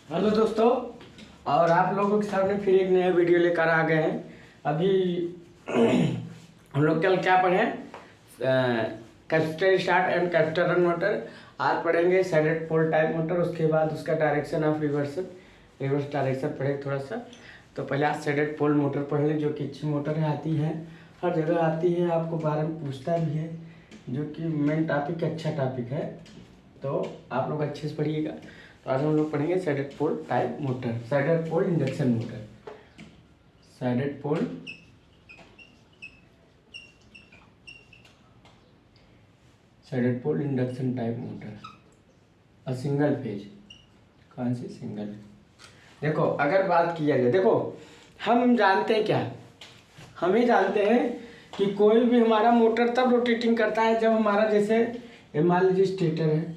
Hello दोस्तों, और आप लोगों के सामने फिर एक नया वीडियो लेकर आ गए हैं। अभी हम लोग कल क्या पढ़े? Capacitor start and capacitor run motor. आज पढ़ेंगे सैडेड पोल टाइप मोटर, उसके बाद उसका डायरेक्शन ऑफ रिवर्स डायरेक्शन पढ़े थोड़ा सा। तो पहले आज सैडेड पोल मोटर पढ़ लें, जो कि अच्छी मोटर है, आती है, हर जगह आती है, आपको बार में पूछता भी है, जो कि मेन टॉपिक अच्छा टॉपिक है। तो आप लोग अच्छे से पढ़िएगा। तो आज हम लोग पढ़ेंगे सैडेड पोल टाइप मोटर, सैडेड पोल इंडक्शन मोटर, सैडेड पोल इंडक्शन टाइप मोटर, और सिंगल फेज। कौन सी? सिंगल। देखो, अगर बात किया जाए, देखो हम जानते हैं क्या, हम ही जानते हैं कि कोई भी हमारा मोटर तब रोटेटिंग करता है जब हमारा, जैसे मान लीजिए स्टेटर है।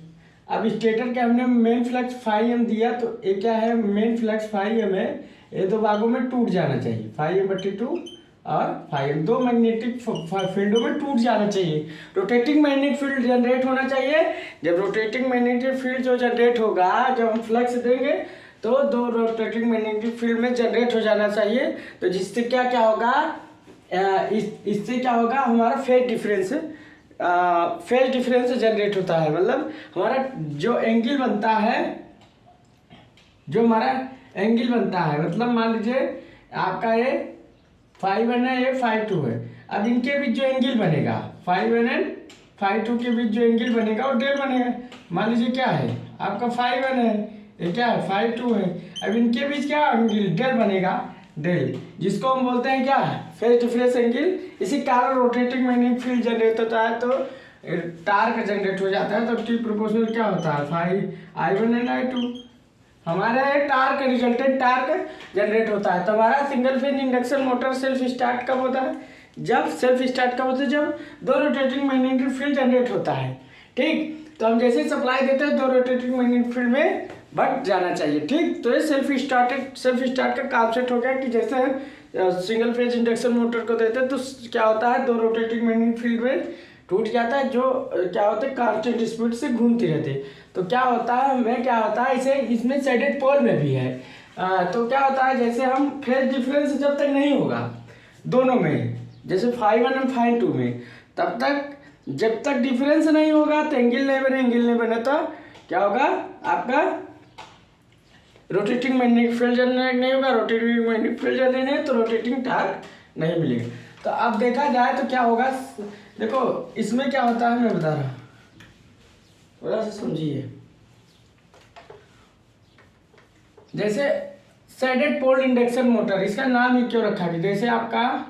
अब स्टेटर के हमने मेन फ्लक्स फाई एम दिया, तो ये क्या है, मेन फ्लक्स फाई एम है, ये दो भागों में टूट जाना चाहिए, फाई एम बट्टी टू और फाई एम, दो मैग्नेटिक फील्डों में टूट जाना चाहिए। रोटेटिंग मैग्नेटिक फील्ड जनरेट होना चाहिए। जब रोटेटिंग मैग्नेटिक फील्ड जो जनरेट होगा, जब हम फ्लक्स देंगे तो दो रोटेटिंग मैग्नेटिक फील्ड में जनरेट हो जाना चाहिए। तो जिससे क्या क्या होगा, इससे क्या होगा, हमारा फेज डिफरेंस जनरेट होता है। मतलब हमारा जो एंगल बनता है, मतलब मान लीजिए आपका ये फाइव वन है, ये फाइव टू है। अब इनके बीच जो एंगल बनेगा, five one and five two के बीच जो एंगल बनेगा वो डेल बनेगा। मान लीजिए क्या है, आपका फाइव वन है, ये क्या है, फाइव टू है। अब इनके बीच क्या एंगल, डेल बनेगा, डेल, जिसको हम बोलते हैं क्या, फेज डिफरेंस एंगल। इसी कारण रोटेटिंग मैग्नेटिक फील्ड जनरेट होता है, तो टार्क जनरेट हो जाता है। तो टी प्रोपोर्शनल क्या होता है, five I one and I two. हमारा टार्क, रिजल्टेंट टार्क जनरेट होता है। तो हमारा single phase induction motor self start कब होता है, जब जब दो रोटेटिंग मैग्नेटिक फील्ड जनरेट होता है। ठीक, तो हम जैसे सप्लाई देते हैं, दो रोटेटिंग मैग्नेटिक फील्ड में बढ़ जाना चाहिए। ठीक, तो ये सेल्फ स्टार्ट का कॉन्सेप्ट हो गया कि जैसे सिंगल फेज इंडक्शन मोटर को देते हैं तो क्या होता है, दो रोटेटिंग मैग्नेटिक फील्ड में टूट जाता है, जो क्या होता है, कांस्टेंट स्पीड से घूमती रहती है। तो क्या होता है इसे, इसमें सैडेड पोल में भी है। तो क्या होता है, जैसे हम फेज डिफरेंस जब तक नहीं होगा दोनों में, जैसे फाइव वन और फाइव टू में, तब तक जब तक डिफरेंस नहीं होगा तो एंगल नहीं बने, तो क्या होगा, आपका रोटेटिंग मैग्नेटिक फील्ड जनरेट नहीं होगा। रोटेटिंग मैग्नेटिक फील्ड जनरेट नहीं, तो रोटेटिंग टार्क नहीं मिलेगा। तो अब देखा जाए तो क्या होगा, देखो इसमें क्या होता है, मैं बता रहा हूँ, थोड़ा सा समझिए। जैसे सैडेड पोल इंडक्शन मोटर, इसका नाम ही क्यों रखा गया, जैसे आपका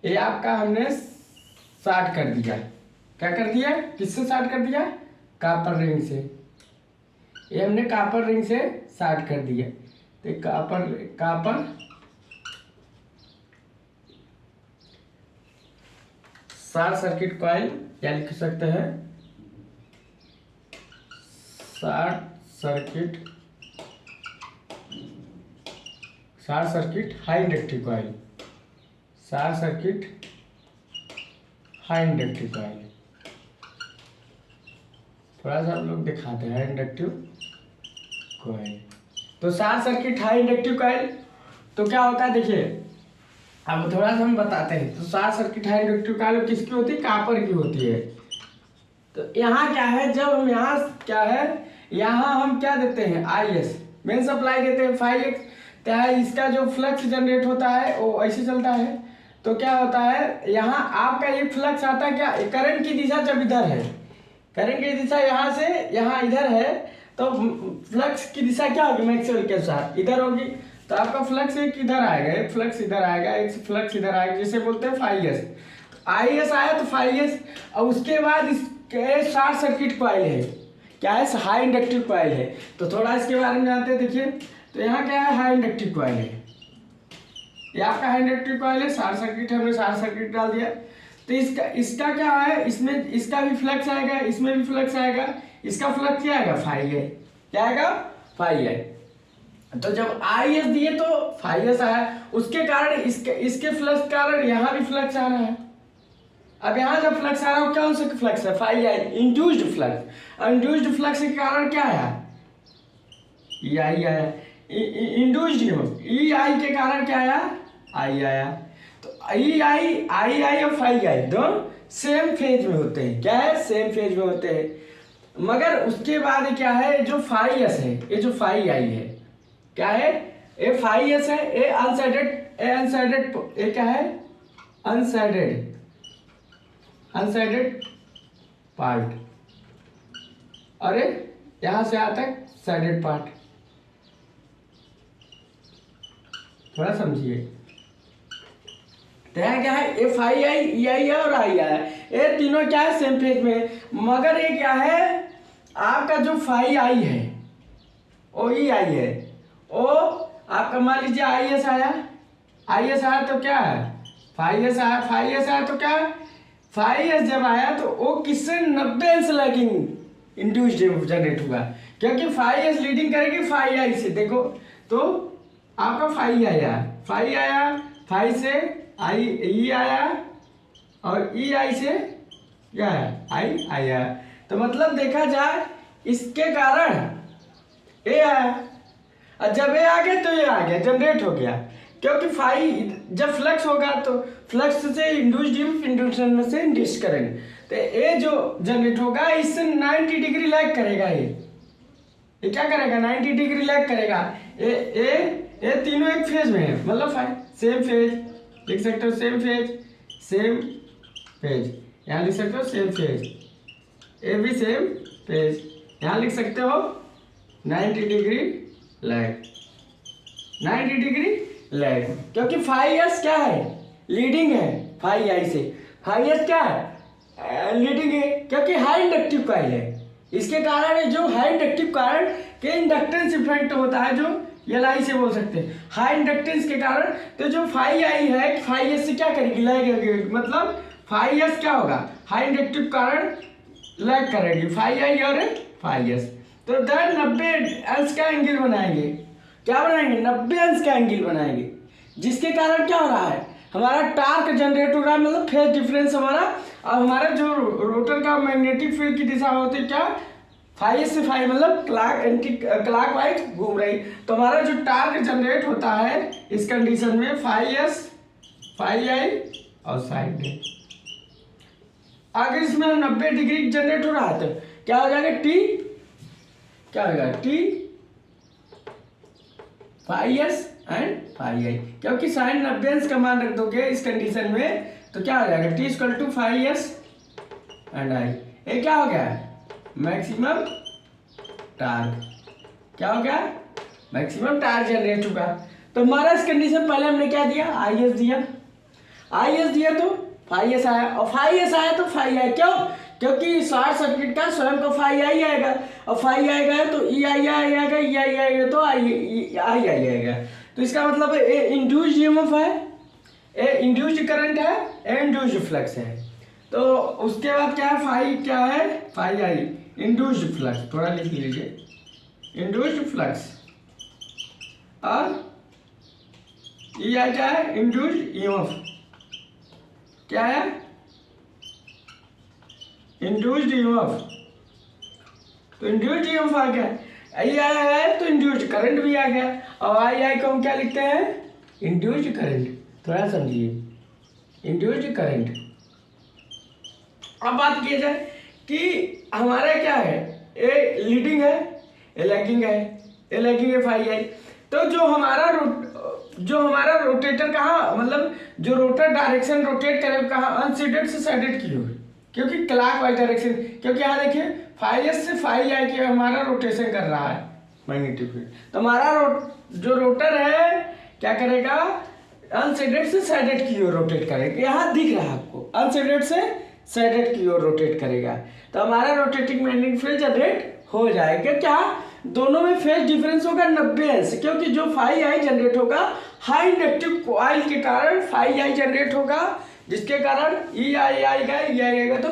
ये आपका हमने शार्ट कर दिया, क्या कर दिया, किससे शार्ट कर दिया, कॉपर रिंग से। ये हमने कॉपर रिंग से शार्ट कर दिया। तो कॉपर शॉर्ट सर्किट कॉइल, या लिख सकते हैं short circuit high inductive coil, short circuit high inductive coil. थोड़ा सा हम लोग दिखाते हैं इंडक्टिव कॉइल। तो short circuit high inductive coil, तो क्या होता है, देखिए अब थोड़ा सा हम बताते हैं। तो short circuit high inductive coil किसकी होती है, कॉपर की होती है। तो यहाँ क्या है, जब हम यहाँ क्या है, यहाँ हम क्या देते हैं, आई एस मेन सप्लाई देते हैं, फाइव एक्स, तो इसका जो फ्लक्स जनरेट होता है वो ऐसे चलता है। तो क्या होता है, यहाँ आपका ये फ्लक्स आता है, क्या करंट की दिशा जब इधर है, करंट की दिशा यहाँ से यहाँ इधर है, तो फ्लक्स की दिशा क्या होगी, मैक्सवेल के अनुसार इधर होगी। तो आपका फ्लक्स एक इधर आएगा, एक फ्लक्स इधर आएगा, एक फ्लक्स इधर आएगा, जिसे बोलते हैं फाई एस। आई एस आया तो फाई एस, और उसके बाद इसके शॉर्ट सर्किट कॉइल है, क्या है, हाई इंडक्टिव कॉइल है। तो थोड़ा इसके बारे में जानते हैं, देखिए। तो यहाँ क्या है, हाई इंडक्टिव कॉइल है, ये आपका हाई इंडक्टिव कॉइल है, शॉर्ट सर्किट, हमने शॉर्ट सर्किट डाल दिया। तो इसका क्या है, इसमें इसका भी फ्लक्स आएगा, इसमें भी फ्लक्स आएगा, इसका फ्लक्स क्या आएगा, फाई है, क्या आएगा, फाई आई। तो जब आई एस दिए तो फाई एस आया, उसके कारण इसके फ्लक्स के कारण यहाँ भी फ्लक्स आ रहा है। अब यहाँ जब फ्लक्स आ रहा है कौन सा फ्लक्स है, फाई आई, इंड्यूस्ड फ्लक्स। और इंड्यूस्ड फ्लक्स के कारण क्या आया, ई आई आया, इंड्यूस्ड ई आई के कारण क्या आया, आई आया। तो आई आई और फाई आई दोनों सेम फेज में होते हैं, क्या है, सेम फेज में होते हैं। मगर उसके बाद क्या है, जो फाई एस है, ये जो फाई आई है क्या है, ए फाई एस है, ए अनसाइडेड, ए क्या है, अनसाइडेड पार्ट, अरे यहां से यहां तक साइडेड पार्ट, थोड़ा समझिए। तो यहाँ क्या है, ए फाई आई, ई आई है और आई है, ये तीनों क्या है, सेम फेज में। मगर ये क्या है, आपका जो फाई आई है ओ ई आई है, ओ आपका मान लीजिए आई एस आया, आई एस आया तो क्या है, फाई एस आया, फाई एस आया तो क्या है, फाई एस जब आया तो वो किससे 90 अंश लैगिंग इंड्यूस्ड जनरेट हुआ, क्योंकि फाई एस लीडिंग करेगी फाई आई से। देखो तो आपका फाई आया, फाई से आई ई आया और ई आई से क्या है, आई आया। तो मतलब देखा जाए इसके कारण ए आया, और जब ए आ गया तो ये आ गया, जनरेट हो गया। क्योंकि फाई जब फ्लक्स होगा तो फ्लक्स से इंड्यूशन से इंड्यूस करेंगे, तो ए जो जनरेट होगा इससे 90 डिग्री लैग करेगा। ये क्या करेगा, 90 डिग्री लैग करेगा। ये तीनों एक फेज में है, मतलब फाई सेम फेज लिख सकते हो, सेम फेज यहाँ लिख सकते हो, सेम फेज, ए भी सेम फेज, यहाँ लिख सकते हो 90 डिग्री लैग, 90 डिग्री लैग। क्योंकि फाई एस क्या है, लीडिंग है फाई आई से, फाई एस क्या है, लीडिंग है, क्योंकि हाई इंडक्टिव कॉइल है। इसके कारण जो हाई इंडक्टिव कारण के इंडक्टेंस इफेक्ट होता है, जो एल आई से बोल सकते हैं, हाई इंडक्टेंस के कारण। तो जो फाई आई है, फाई एस से क्या करेगी, लैग, मतलब फाई एस क्या होगा, हाई इंडक्टिव कारण लैग करेगी फाई आई और फाई एस। तो 90 अंश का एंगल बनाएंगे, क्या बनाएंगे, 90 अंश का एंगल बनाएंगे, जिसके कारण क्या हो रहा है, हमारा टार्क जनरेट हो रहा है, मतलब फेज डिफरेंस हमारा, और हमारा जो रोटर का मैग्नेटिक फील्ड की दिशा होती है क्या, फाई एस से फाई, मतलब क्लॉक वाइज घूम रही। तो हमारा जो टार्क जनरेट होता है इस कंडीशन में फाई एस, फाई आई और साइन ए। अगर इसमें 90 डिग्री जनरेट हो रहा है तो क्या हो जाएगा, टी क्या होगा, T phi S and phi I, क्योंकि साइन 90 अंश का मान रख दोगे इस कंडीशन में तो क्या हो जाएगा, T equal to phi S and I. ये क्या हो गया, मैक्सिमम टार्क, क्या हो गया, मैक्सिमम टार्क जनरेट होगा। तो हमारा इस कंडीशन पहले हमने क्या दिया, आई एस दिया, आई एस दिया तो फाई एस आया, और फाई एस आया तो फाई आई, क्यों, क्योंकि शॉर्ट सर्किट का स्वयं का फाई आई आएगा, और फाई आएगा तो ई आई आएगा, ई आई आएगा तो आई आएगा। तो इसका मतलब ए इंड्यूस्ड ईएमएफ है, ए इंड्यूस्ड करंट है, ए इंड्यूस्ड फ्लक्स है। तो उसके बाद क्या है, फाई क्या है, फाई आई इंड्यूस्ड फ्लक्स, थोड़ा लिख लीजिए, इंड्यूस्ड फ्लक्स, और ई आई क्या है, इंड्यूस्ड ईएमएफ, क्या है, इंड्यूस्ड ईएमएफ। तो इंड्यूस्ड ईएमएफ आ गया, आई आया है तो इंड्यूस्ड करंट भी आ गया, और आई को हम क्या लिखते हैं, इंड्यूस्ड करंट, थोड़ा समझिए, इंड्यूस्ड करंट। अब बात की जाए कि हमारा क्या है, ए लीडिंग है, ए लैगिंग है फाई आई। तो जो हमारा रोटेटर कहाँ, मतलब जो रोटर डायरेक्शन रोटेट करे कहाँ, अनसीडेड से साइडेड की हुई, क्योंकि क्लॉक वाइज डायरेक्शन, क्योंकि यहाँ देखिए फाई एस से फाई आई के हमारा रोटेशन कर रहा है मैग्नेटिक फील्ड। तो हमारा जो रोटर है क्या करेगा, अनसाइडेड से साइडेड की ओर रोटेट करेगा, यहाँ दिख रहा है आपको, अनसाइडेड से साइडेड की ओर रोटेट करेगा। तो हमारा रोटेटिंग मैग्नेटिक फील्ड जनरेट हो जाएगा, क्या, दोनों में फेज डिफरेंस होगा 90 अंश, क्योंकि जो फाई आई जनरेट होगा हाई इंडक्टिव कॉइल के कारण फाई आई जनरेट होगा, जिसके कारण ई आई आएगा तो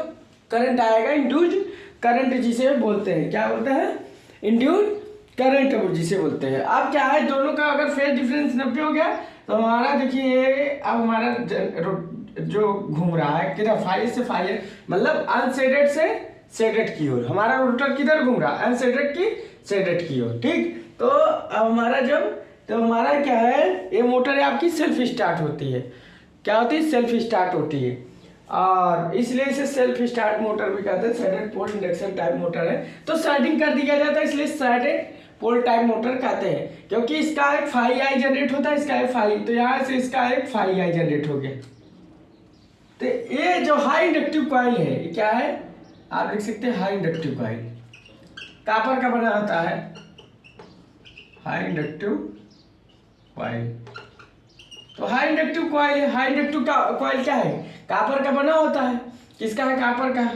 करंट आएगा, इंड्यूस्ड करंट जिसे बोलते हैं, क्या बोलते हैं, इंड्यूस्ड करंट जिसे बोलते हैं। अब क्या है, दोनों का अगर फेज डिफरेंस 90 हो गया तो हमारा देखिए अब हमारा जो घूम रहा है किधर, फाइव से फाइव, मतलब अनसेडेड से सेडेड की ओर। हमारा रोटर किधर घूम रहा है, अनसेडेड की सेडेड की ओर। ठीक, तो अब हमारा तो हमारा क्या है, ये मोटर आपकी सेल्फ स्टार्ट होती है। क्या होती है, सेल्फ स्टार्ट होती है, और इसलिए इसे सेल्फ स्टार्ट मोटर भी कहते हैं। सैडेड पोल इंडक्शन टाइप मोटर है, तो स्टार्टिंग कर दिया जाता है, इसलिए सैडेड पोल टाइप मोटर कहते हैं। क्योंकि इसका एक फाई आई जनरेट होता है, इसका एक फाई, तो यहाँ से इसका एक फाई आई जनरेट हो गया। तो ये जो हाई इंडक्टिव कॉइल है, ये क्या है, आप लिख सकते हैं हाई इंडक्टिव कॉइल, कॉपर का बना होता है हाई इंडक्टिव कॉइल। तो high inductive coil, high inductive coil क्या है, कॉपर का बना होता है। किसका है, कॉपर का।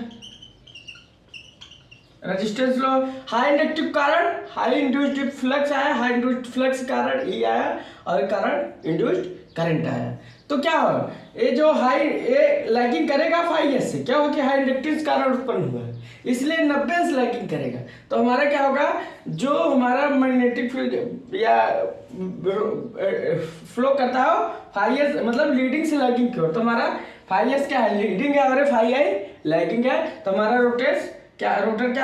रेजिस्टेंस लो, हाई इंडक्टिव कारण हाई इंड्यूस्ड फ्लक्स आया, हाई इंड्यूस्ड फ्लक्स कारण ई आया, और कारण इंड्यूस्ड करंट आया। तो क्या हो, ये जो हाई ये लैगिंग करेगा फाई एस से, क्या हो कि हाई इंडक्टेंस कारण उत्पन्न हुआ है, इसलिए 90 से लैगिंग करेगा। तो हमारा क्या होगा, जो हमारा मैग्नेटिक फील्ड या फ्लो करता हो फाई एस, मतलब लीडिंग से लैगिंग की ओर, तो हमारा फाई एस क्या है, लीडिंग है, और फाई आई लैगिंग है। तो हमारा रोटर क्या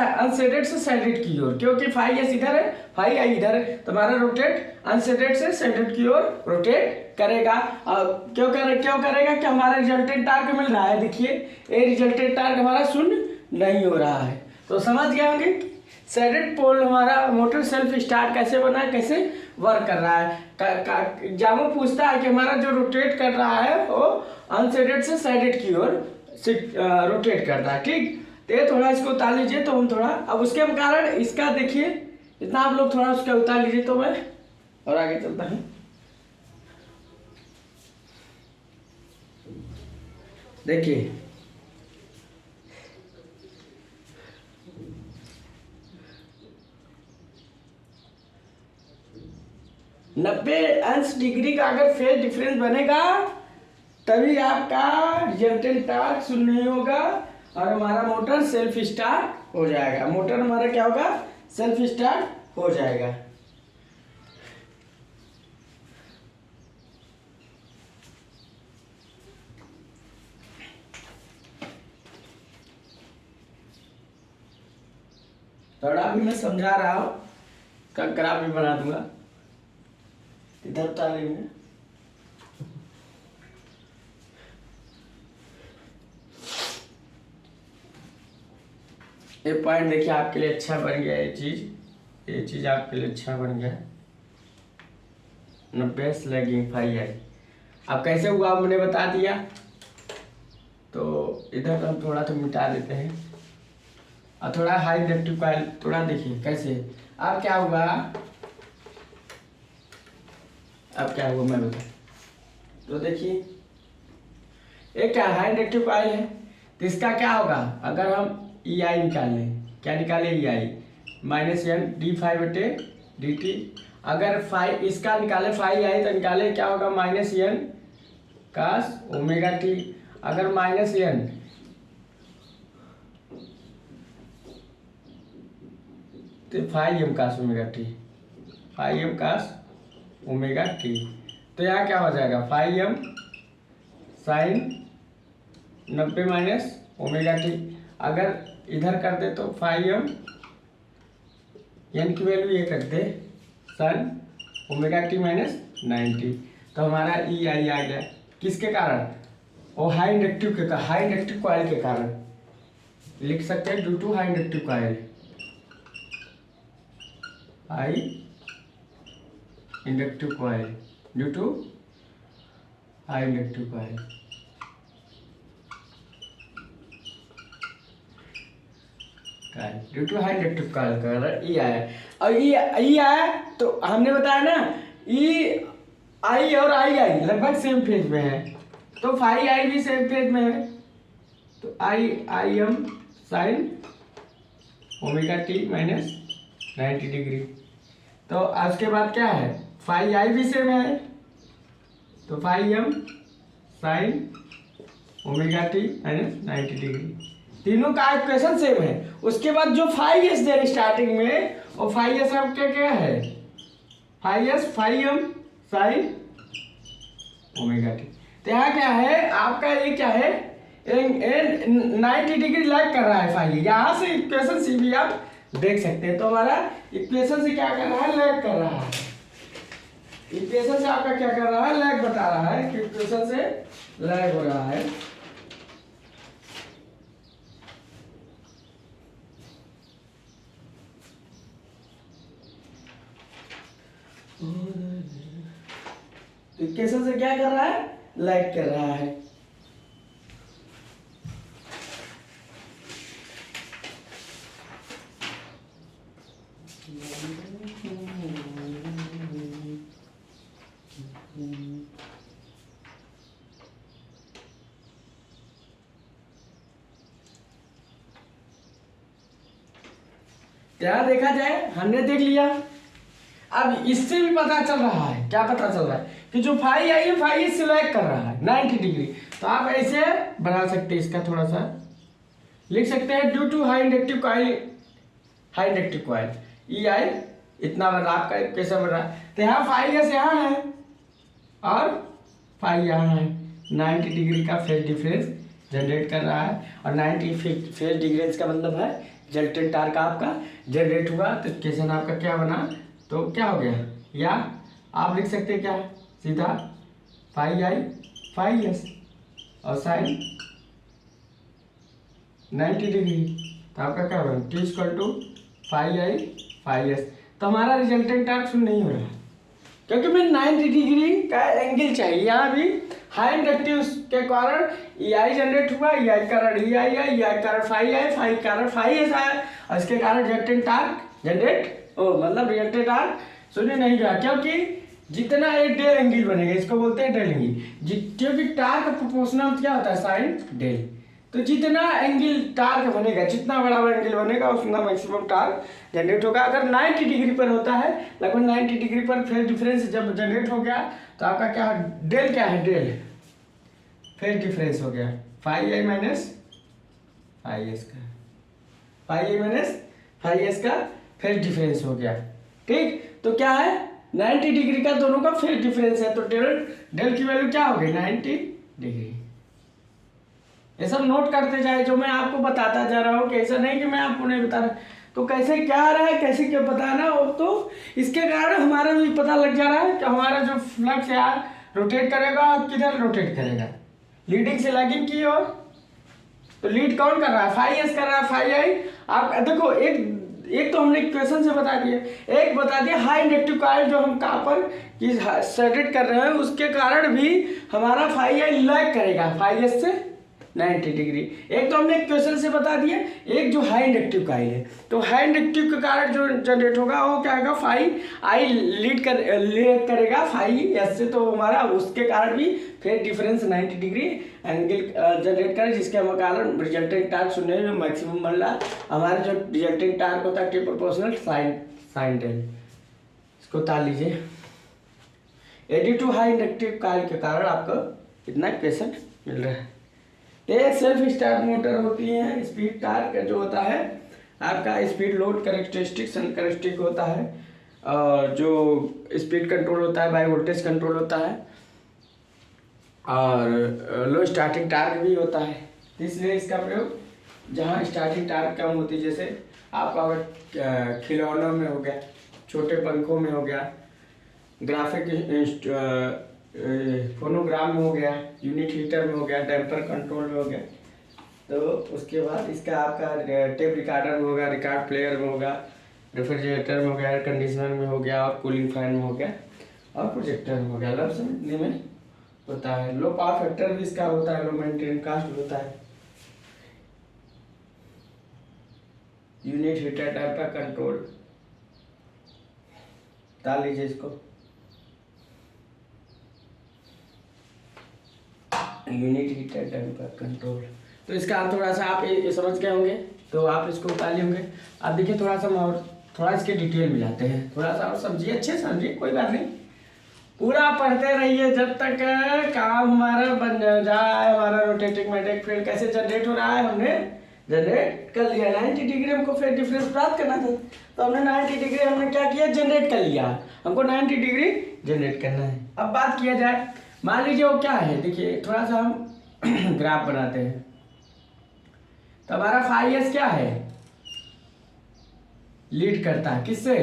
है, अनसेडेड से सैडेड की ओर, क्योंकि फाई एस इधर है, फाई आई इधर है, तो हमारा रोटेट अनसेडेड से सैडेड की ओर रोटेट करेगा। क्यों करेगा कि हमारा रिजल्टेंट टार्क मिल रहा है। देखिए ये रिजल्टेंट टार्क हमारा शून्य नहीं हो रहा है। तो समझ गए होंगे सैडेड पोल हमारा मोटर सेल्फ स्टार्ट कैसे बना है, कैसे वर्क कर रहा है। एग्जाम पूछता है कि हमारा जो रोटेट कर रहा है वो अनसेडेड से सैडेड की ओर रोटेट करता है। ठीक, तो ये थोड़ा इसको उतार लीजिए, तो हम थोड़ा अब उसके कारण इसका देखिए, इतना आप लोग थोड़ा उसका उतार लीजिए, तो मैं और आगे चलता हूँ। देखिए 90° का अगर फेज डिफरेंस बनेगा तभी आपका रिजल्टेंट टार्क शून्य नहीं होगा, और हमारा मोटर सेल्फ स्टार्ट हो जाएगा। मोटर हमारा क्या होगा, सेल्फ स्टार्ट हो जाएगा। थोड़ा भी मैं समझा रहा हूँ, ग्राफ भी बना दूंगा, इधर उतार लेंगे। ये पॉइंट देखिए आपके लिए अच्छा बन गया, ये चीज आपके लिए अच्छा बन गया। 90 लैगिंग फाई आई। अब कैसे हुआ मैंने बता दिया, तो इधर हम थोड़ा तो मिटा देते हैं, और थोड़ा हाई इंडक्टिव कॉइल थोड़ा देखिए कैसे। अब क्या हुआ, मैं बता, तो देखिए एक क्या हाई इंडक्टिव कॉइल है, तो इसका क्या होगा, अगर हम ई आई निकालें, क्या निकाले, ई आई -n d∅/dt। अगर फाई इसका निकाले फाई आई, तो निकाले क्या होगा, -n cos ω t। अगर -n तो ∅m cos ω t, ∅m cos ω t। तो यहाँ क्या हो जाएगा, ∅m sin 90 -ω t। अगर इधर कर दे तो ∅m n की वैल्यू ये कर दे sin ω t -90। तो हमारा ई आई आ गया, किसके कारण, वो हाई इंडक्टिव कॉइल के कारण। लिख सकते हैं due to high inductive coil, high inductive coil, due to high inductive coil. Due to high inductive coil का ई आया। और ई आया तो हमने बताया ना, ई आई और आई लगभग सेम फेज में है, तो फाई आई भी सेम फेज में है, तो आई एम साइन ω t -90°। तो उसके बाद क्या है, फाई आई भी सेम है, तो फाई एम साइन ω t -90°। तीनों का इक्वेशन सेम है। उसके बाद जो फाई एस दे स्टार्टिंग में, और फाइव एस आपका क्या है, five S five M sine omega T. तो यहाँ क्या है आपका, ये क्या है 90 डिग्री लैग कर रहा है फाइव, यहाँ से इक्वेशन से भी आप देख सकते हैं। तो हमारा इक्वेशन से क्या कर रहा है, लैग कर रहा है। इक्वेशन से आपका क्या कर रहा है, लैग बता रहा है कि इक्वेशन से लैग हो रहा है। इक्वेशन से क्या कर रहा है, लैग कर रहा है। क्या देखा जाए, हमने देख लिया। अब इससे भी पता चल रहा है, क्या पता चल रहा है कि जो फाई आई है फाई सिलेक्ट कर रहा है 90 डिग्री। तो आप ऐसे बना सकते हैं, इसका थोड़ा सा लिख सकते हैं, due to high inductive coil E I इतना बना, आपका कैसा बना। तो यहाँ फाई एस यहाँ है और फाई यहाँ है, 90 डिग्री का फेज डिफरेंस जनरेट कर रहा है। और 90 फेज डिफरेंस का मतलब है रिजल्टेंट टार्क आपका जनरेट हुआ। तो इक्वेशन आपका क्या बना, तो क्या हो गया, या आप लिख सकते हैं क्या, सीधा फाई आई फाई एस और साइन 90 डिग्री। तो आपका क्या बना, T equal to phi I phi S. तो हमारा रिजल्टेंट टार्क शून्य नहीं हो रहा क्योंकि मैं 90 डिग्री का एंगल चाहिए। यहाँ भी हाई इंडक्टिव के कारण ई आई जनरेट हुआ, ई आई कारण ई आई है, ई आई कारण फाई कारण फाई एस आया, और इसके कारण रिजल्टेंट टार्क जनरेट मतलब रिजल्टेंट टार्क शून्य नहीं गया। क्योंकि जितना एक डेल एंगल बनेगा, इसको बोलते हैं डेल एंगल, क्योंकि टार्क प्रोपोर्शनल क्या होता है, साइन डेल। तो जितना एंगल टार्क बनेगा, जितना बड़ा एंगल बनेगा उतना मैक्सिमम टार्क जनरेट होगा। अगर 90 डिग्री पर होता है, लगभग 90 डिग्री पर फेज डिफरेंस जब जनरेट हो गया तो आपका क्या है, डेल क्या है, डेल फेज डिफरेंस हो गया फाई आई माइनस फाई एस का, फाई आई माइनस फाई एस का फेज डिफरेंस हो गया। ठीक, तो क्या है 90 डिग्री का दोनों का फेज डिफरेंस है, तो डेल की वैल्यू क्या हो गई 90 डिग्री। ये सब नोट करते जाए, जो मैं आपको बताता जा रहा हूँ, कैसा नहीं कि मैं आपको नहीं बता रहा। तो कैसे क्या आ रहा है, कैसे क्या बताना हो, तो इसके कारण हमारा भी पता लग जा रहा है कि हमारा जो फ्लक्स है रोटेट करेगा और किधर रोटेट करेगा, लीडिंग से लैगिंग की ओर। तो लीड कौन कर रहा है, फाई एस कर रहा है, फाई आई। आप देखो, एक तो हमने इक्वेशन से बता दिया, एक बता दिया हाई इंडक्टिव कॉइल जो हम कॉपर की सर्किट कर रहे हैं उसके कारण भी हमारा फाई आई लैग करेगा फाई एस से 90 डिग्री। एक तो हमने इक्वेशन से बता दिया, एक जो हाई इंडक्टिव कॉइल है, तो हाई इंडक्टिव के कारण जो जनरेट होगा वो क्या होगा, फाई आई लीड करेगा फाई एस से। तो हमारा उसके कारण भी phase difference 90 degree angle generate करे, जिसके कारण रिजल्टेंट टार्क शून्य में मैक्सिमम बन रहा। हमारा जो रिजल्टेंट टार्क होता है टी प्रोपोर्शनल साइन डेल, इसको उतार लीजिए। एडी टू हाई इंडक्टिव कॉइल के कारण आपको इतना इक्वेशन मिल रहा है। एक सेल्फ स्टार्ट मोटर होती है, स्पीड टार्क जो होता है आपका स्पीड लोड कैरेक्टरिस्टिक होता है, और जो स्पीड कंट्रोल होता है बाय वोल्टेज कंट्रोल होता है, और लो स्टार्टिंग टार्क भी होता है। इसलिए इसका प्रयोग जहाँ स्टार्टिंग टार्क कम होती है, जैसे आपका अगर खिलौनों में हो गया, छोटे पंखों में हो गया, ग्राफिक फोनोग्राम में हो गया, यूनिट हीटर में हो गया, डैम्पर कंट्रोल में हो गया। तो उसके बाद इसका आपका टेप रिकॉर्डर में होगा, रिकॉर्ड प्लेयर में होगा, रेफ्रिजरेटर में हो गया, एयर कंडीशनर में हो गया, और कूलिंग फैन में हो गया, और प्रोजेक्टर में हो गया। लव समझने में होता है। लो पावर फैक्टर भी इसका होता है, लो मेंटेन कास्ट होता है। यूनिट हीटर डैम्पर कंट्रोल, डाल लीजिए इसको, यूनिट हीटर डैम्पर कंट्रोल। तो इसका आप थोड़ा सा आप ये समझ गए होंगे, तो आप इसको उतार लिए होंगे। आप देखिए थोड़ा सा और थोड़ा इसके डिटेल में जाते हैं, थोड़ा सा और समझिए, अच्छे समझिए, कोई बात नहीं, पूरा पढ़ते रहिए जब तक काम हमारा बन जाए। हमारा रोटेटिंग मैग्नेटिक फील्ड कैसे जनरेट हो रहा है हमने जनरेट कर लिया। 90 डिग्री हमको फेज डिफरेंस प्राप्त करना था, तो हमने 90 डिग्री हमने क्या किया, जनरेट कर लिया। हमको 90 डिग्री जनरेट करना है। अब बात किया जाए, मान लीजिए वो क्या है, देखिए थोड़ा सा हम ग्राफ बनाते हैं। तो हमारा फाई एस क्या है, लीड करता है किससे,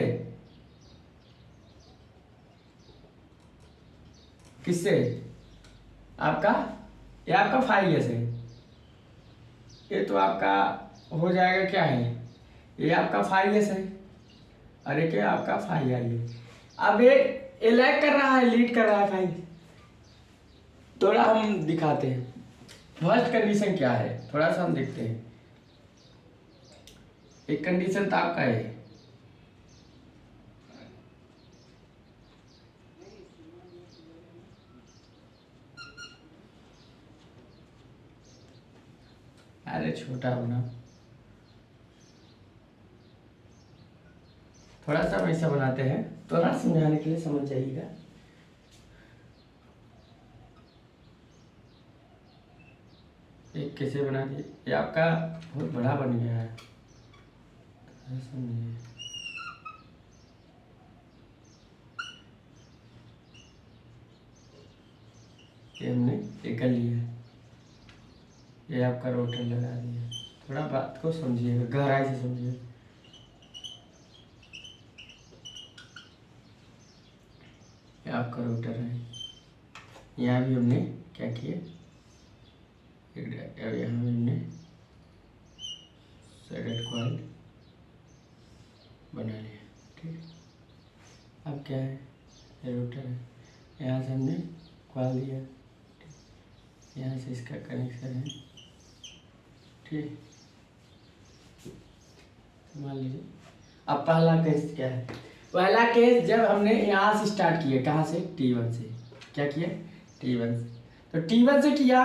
किससे, आपका, ये आपका फाई एस है। ये तो आपका हो जाएगा क्या है, ये आपका फाई एस है, और एक आपका फाई आई है। अब ये लैग कर रहा है, लीड कर रहा है फाई। थोड़ा हम दिखाते हैं फर्स्ट कंडीशन क्या है, थोड़ा सा हम देखते हैं। एक कंडीशन तो आपका है, अरे छोटा होना, थोड़ा सा हम ऐसा बनाते हैं, थोड़ा समझाने के लिए समझ जाइएगा। एक कैसे बना दिए, ये आपका बहुत बड़ा बन गया है, समझिए। ये हमने ये कर लिया, ये आपका रोटर लगा दिया। थोड़ा बात को समझिएगा, गहराई से समझिए। ये आपका रोटर है, यहाँ भी हमने क्या किया, यहाँ भी हमने सेडेड कॉइल बना लिया, ठीक। अब क्या है, ये रोटर है, यहाँ से हमने कॉइल दिया, यहाँ से इसका कनेक्शन है, ठीक। मान लीजिए अब पहला केस क्या है, पहला केस जब हमने यहाँ से स्टार्ट किया, कहाँ से, T1 से, क्या किया, T1 से। तो T1 से किया,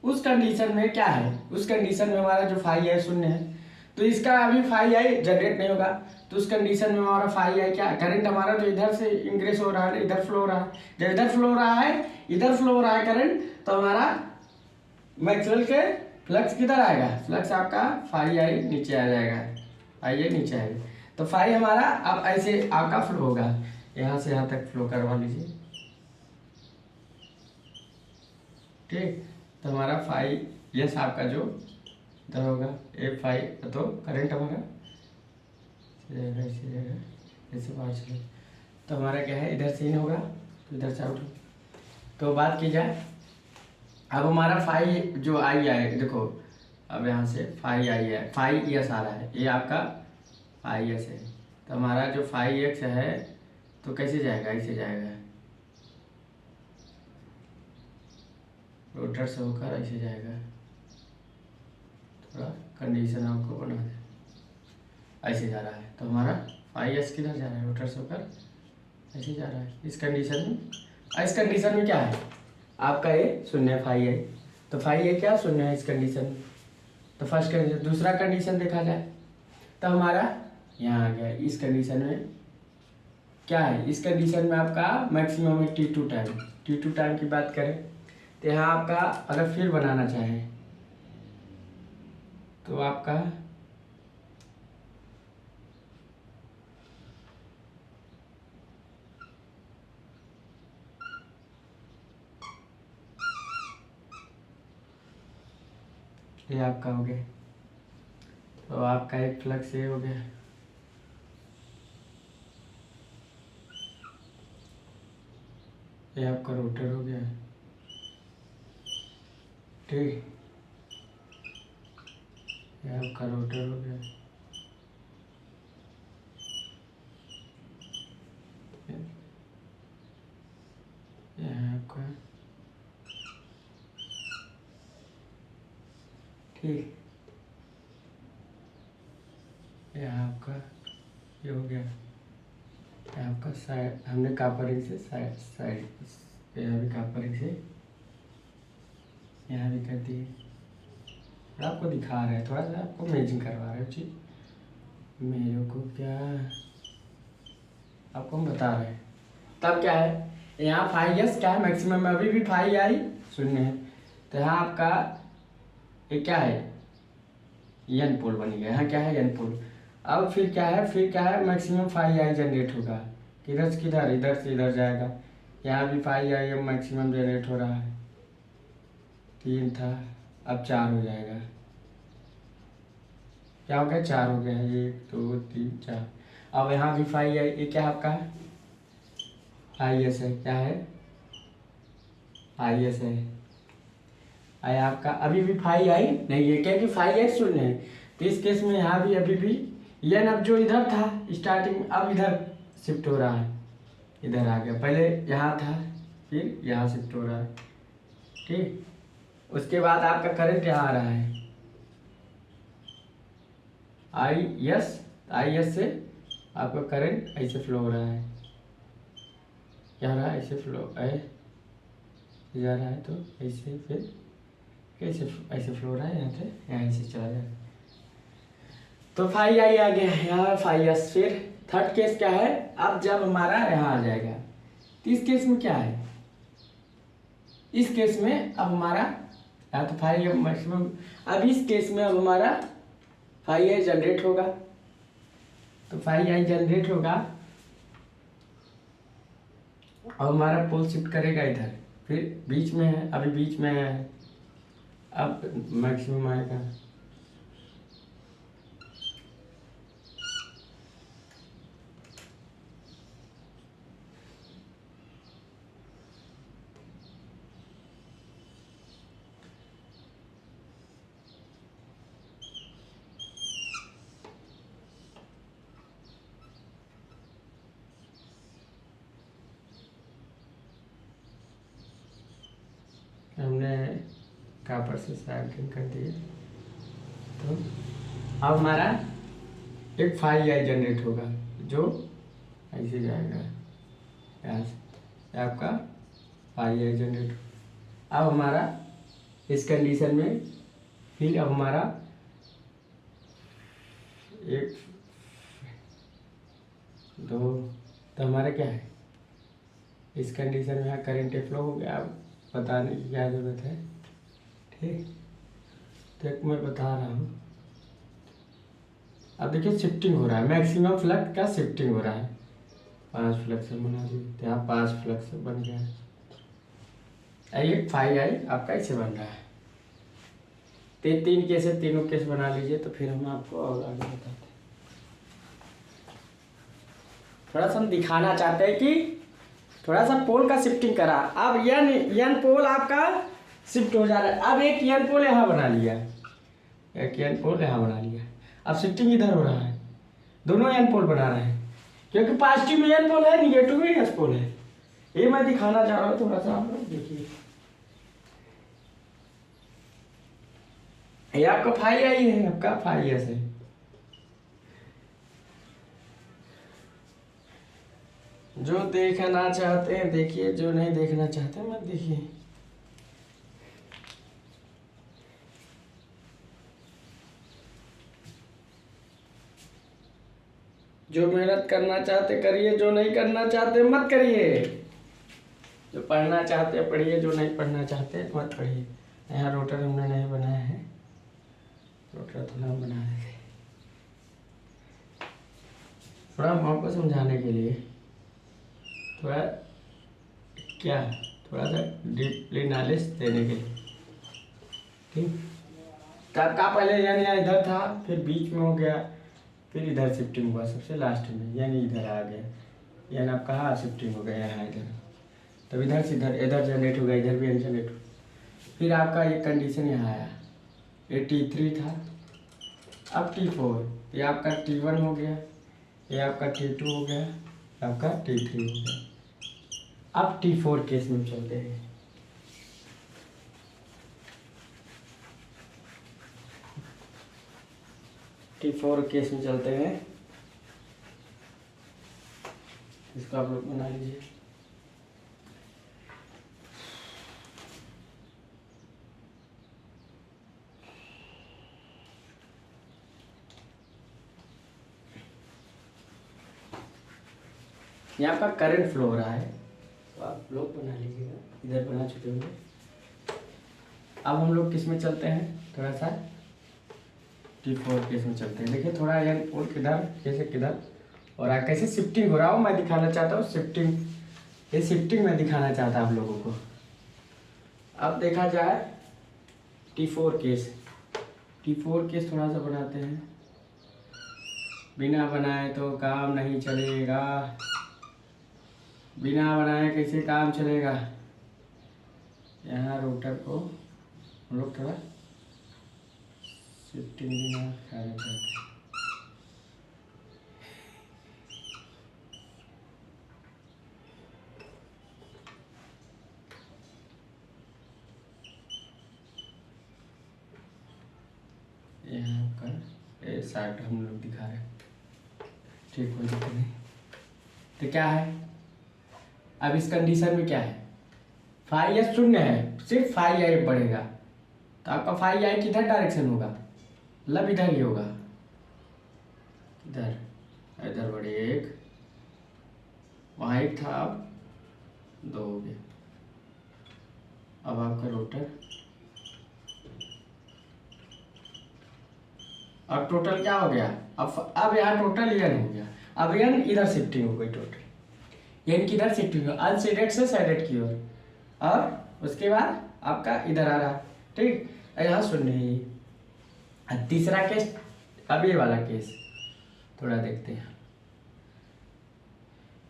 उस कंडीशन में क्या है, उस कंडीशन में हमारा जो फाई है शून्य है, तो इसका अभी फाई आई जनरेट नहीं होगा। तो उस कंडीशन में हमारा फाई आई क्या, करंट हमारा जो इधर से इंक्रीज हो रहा है, इधर फ्लो हो रहा है। जब इधर फ्लो हो रहा है, इधर फ्लो हो रहा है करंट, तो हमारा मैक्सवेल के फ्लक्स किधर आएगा, फ्लक्स आपका फाई आई नीचे आ जाएगा, फाई आई नीचे आएगा। तो फाई हमारा अब ऐसे आपका फ्लो होगा, यहाँ से यहाँ तक फ्लो करवा लीजिए, ठीक। तो हमारा फाई यस आपका जो इधर होगा, ए फाई, तो करंट हमारा ऐसे बाहर चले, तो हमारा क्या है, इधर से इन होगा, तो इधर से आउट। तो बात की जाए, अब हमारा फाई जो आई है, देखो अब यहाँ से फाई आई है, फाई यस आ रहा है, ये आपका फाई यस है। तो हमारा जो फाई एक्स है, तो कैसे जाएगा, ऐसे जाएगा, रोटर से होकर ऐसे जाएगा। थोड़ा कंडीशन आपको बना दे, ऐसे जा रहा है, तो हमारा फाई एस किधर जा रहा है, रोटर से होकर ऐसे जा रहा है। इस कंडीशन में, इस कंडीशन में क्या है आपका, ये शून्य फाई है, तो फाई है क्या, शून्य है इस कंडीशन में। तो फर्स्ट कंडीशन, दूसरा कंडीशन देखा जाए, तो हमारा यहाँ आ गया, इस कंडीशन में क्या है, इस कंडीशन में आपका मैक्सिमम है T2 टाइम। T2 टाइम की बात करें, तो यहाँ आपका अगर फिर बनाना चाहें, तो आपका ये आपका हो गया, तो आपका एक फ्लक्स ये हो गया, ये आपका रोटर हो गया, ठीक। ये आपका रोटर हो गया, ये आपका, ठीक। ये आपका ये हो गया, ये आपका साइड, हमने कापरिंग से साइड साइड, यहाँ भी कापरिंग से यहाँ भी कर दिए। आपको दिखा रहे हैं, थोड़ा सा आपको इमेजिंग करवा रहे हैं चीज, मेरे को क्या आपको हम बता रहे हैं। तब क्या है, यहाँ फाई एस क्या है, मैक्सिमम में अभी भी फाई आई शून्य है, तो यहाँ आपका ये क्या है, एन पोल बन गया, यहाँ क्या है एन पोल। अब फिर क्या है मैक्सिमम फाई आई जनरेट होगा, किधर से किधर, इधर से इधर जाएगा। यहाँ भी फाई आई अब मैक्सिमम जनरेट हो रहा है, 3 था अब 4 हो जाएगा। क्या हो गया, 4 हो गया, 1 2 3 4। अब यहाँ भी फाई आई, ये क्या आपका आई एस है, क्या है आई एस है। आई आपका अभी भी फाई आई नहीं है, क्या कि फाई आई शून्य है। तो इस केस में यहाँ भी अभी भी एन अब जो इधर था स्टार्टिंग में अब इधर शिफ्ट हो रहा है, इधर आ गया, पहले यहाँ था फिर यहाँ शिफ्ट हो रहा है। ठीक, उसके बाद आपका करंट यहाँ आ रहा है आई एस से आपका करंट ऐसे फ्लो हो रहा है, क्या हो रहा है, ऐसे फ्लो जा रहा है, तो ऐसे फिर कैसे ऐसे फ्लो हो रहा है, यहाँ से यहाँ ऐसे चला जाएगा। तो फाई आई आ गया यहाँ फाई एस। फिर थर्ड केस क्या है, अब जब हमारा यहाँ आ जाएगा, तो इस केस में क्या है, इस केस में अब हमारा यहाँ तो फाई आई मैक्सिमम, अब इस केस में अब हमारा फाई आई जनरेट होगा। तो फाई आई जनरेट होगा और हमारा पोल शिफ्ट करेगा इधर, फिर बीच में है, अभी बीच में है, अब मैक्सिमम आएगा। हमने कापर से सैम्पलिंग कर दिए, तो अब हमारा एक फाई आई जनरेट होगा जो ऐसे जाएगा, यहाँ से आपका फाई आई जनरेट। अब हमारा इस कंडीशन में फिर अब हमारा एक 2, तो हमारा क्या है, इस कंडीशन में यहाँ करंट फ्लो हो गया। अब बताने की क्या ज़रूरत है, ठीक, तो एक मैं बता रहा हूँ। अब देखिए शिफ्टिंग हो रहा है, मैक्सिमम फ्लक्स का शिफ्टिंग हो रहा है, 5 फ्लक्स बना दिए, तो यहाँ 5 फ्लक्स बन गया है। ये फाई आई आपका ऐसे बन रहा है। तो 3 केस है, तीनों केस बना लीजिए, तो फिर हम आपको और आगे बताते हैं। थोड़ा सा हम दिखाना चाहते हैं कि थोड़ा सा पोल का शिफ्टिंग करा। अब एन पोल आपका शिफ्ट हो जा रहा है। अब एक एन पोल यहाँ बना लिया, एक एन पोल यहाँ बना लिया, अब शिफ्टिंग इधर हो रहा है, दोनों एन पोल बना रहे हैं, क्योंकि पॉजिटिव में एन पोल है, निगेटिव में एस पोल है। ये मैं दिखाना चाह रहा हूँ, थोड़ा सा आप लोग देखिए। ये आपका फाई आई है, आपका फाई एस है। जो देखना चाहते हैं देखिए, जो नहीं देखना चाहते मत देखिए। जो मेहनत करना चाहते करिए, जो नहीं करना चाहते मत करिए। जो पढ़ना चाहते पढ़िए, जो नहीं पढ़ना चाहते मत पढ़िए। यहाँ रोटर हमने नहीं बनाया है, रोटर थोड़ा हम बना देंगे, थोड़ा हम आपको समझाने के लिए, थोड़ा क्या, थोड़ा सा डीपली नॉलेज देने के लिए, ठीक। का पहले यानी यहाँ इधर था, फिर बीच में हो गया, फिर इधर शिफ्टिंग हुआ सबसे लास्ट में, यानी इधर आ गया, यानी आप कहाँ शिफ्टिंग हो गया, यहाँ इधर, तब इधर से इधर जनरेट हो गया, इधर भी जनरेट हो। फिर आपका ये कंडीशन यहाँ आया, ये T3 था, अब T4, ये आपका T1 हो गया, ये आपका T2 हो गया, आपका T3 हो गया। अब T4 केस में चलते हैं। T4 केस में चलते हैं, इसको आप लोग बना लीजिए। यहाँ पर करंट फ्लो हो रहा है, तो आप लोग बना लीजिएगा, इधर बना चुके होंगे। अब हम लोग किस में चलते हैं, थोड़ा सा T4 केस में चलते हैं। देखिए थोड़ा यार पोल किधर कैसे किधर और कैसे शिफ्टिंग हो रहा हो मैं दिखाना चाहता हूँ। शिफ्टिंग, ये शिफ्टिंग मैं दिखाना चाहता आप लोगों को। अब देखा जाए T4 केस, T4 केस थोड़ा सा बनाते हैं। बिना बनाए तो काम नहीं चलेगा, बिना बनाए कैसे काम चलेगा। यहाँ रोटर को हम लोग थोड़ा शिफ्टिंग भी ना करना चाहते हैं। यहाँ का ये साइड हम लोग दिखा रहे हैं, ठीक हो जाता नहीं। तो क्या है अब इस कंडीशन में क्या है, फाई या शून्य है, सिर्फ फाई आई बढ़ेगा। तो आपका फाई आई किधर डायरेक्शन होगा, मतलब इधर ही होगा। इधर इधर बढ़े एक, वहाँ एक था अब दो हो गया। अब आपका रोटर, अब टोटल क्या हो गया, अब यहाँ टोटल एन हो गया। अब एन इधर शिफ्टिंग हो गई, टोटल एन किधर शिफ्टिंग हो, अनसेडेड से साइडेड की ओर, और उसके बाद आपका इधर आ रहा। ठीक, यहाँ सुनिए तीसरा केस, अब ये वाला केस थोड़ा देखते हैं।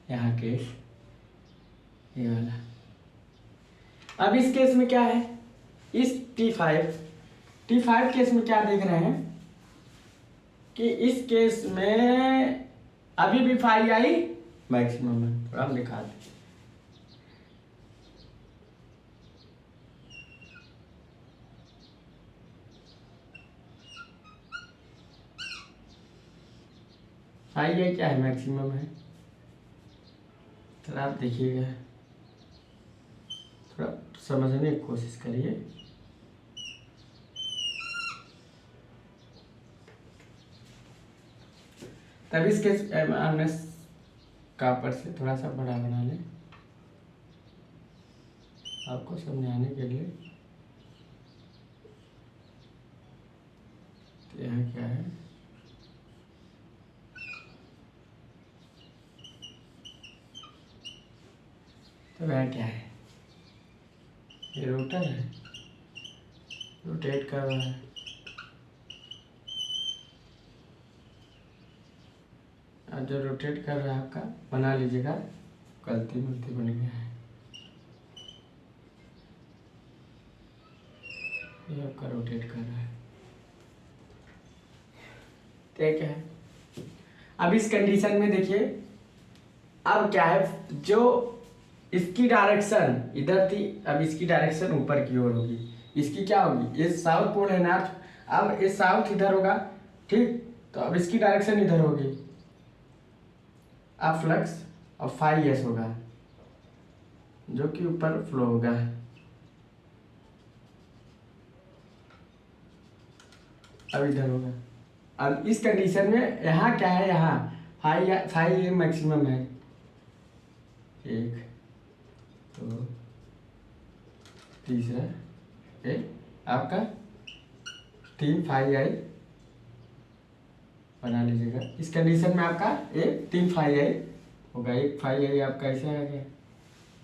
यहाँ केस ये वाला, अब इस केस में क्या है, इस T5 केस में क्या देख रहे हैं कि इस केस में अभी भी फाई आई मैक्सिमम है। थोड़ा हम दिखा दें, फाई आई क्या है, मैक्सिमम है। थोड़ा आप देखिएगा, थोड़ा समझने की कोशिश करिए। तब इस केस हमने कापर से थोड़ा सा बड़ा बना लें आपको समझाने के लिए। तो यहाँ क्या है, तो वह क्या है, ये रोटर है, रोटेट कर रहा है। अब जो रोटेट कर रहा है आपका, बना लीजिएगा, गलती मलती बन गया है, ये आपका रोटेट कर रहा है। ठीक है, अब इस कंडीशन में देखिए, अब क्या है, जो इसकी डायरेक्शन इधर थी, अब इसकी डायरेक्शन ऊपर की ओर होगी। इसकी क्या होगी, ये साउथ पोल है नॉर्थ, अब ये साउथ इधर होगा। ठीक, तो अब इसकी डायरेक्शन इधर होगी। अब फ्लक्स और फाई एस होगा जो कि ऊपर फ्लो होगा। अब इधर होगा। अब इस कंडीशन में यहाँ क्या है, यहाँ फाई ए मैक्सिमम है, एक दो तीसरा आपका 3 फाई आई बना लीजिएगा। इस कंडीशन में आपका 3 फाई आई होगा। एक फाई आई आपका ऐसे आ गया,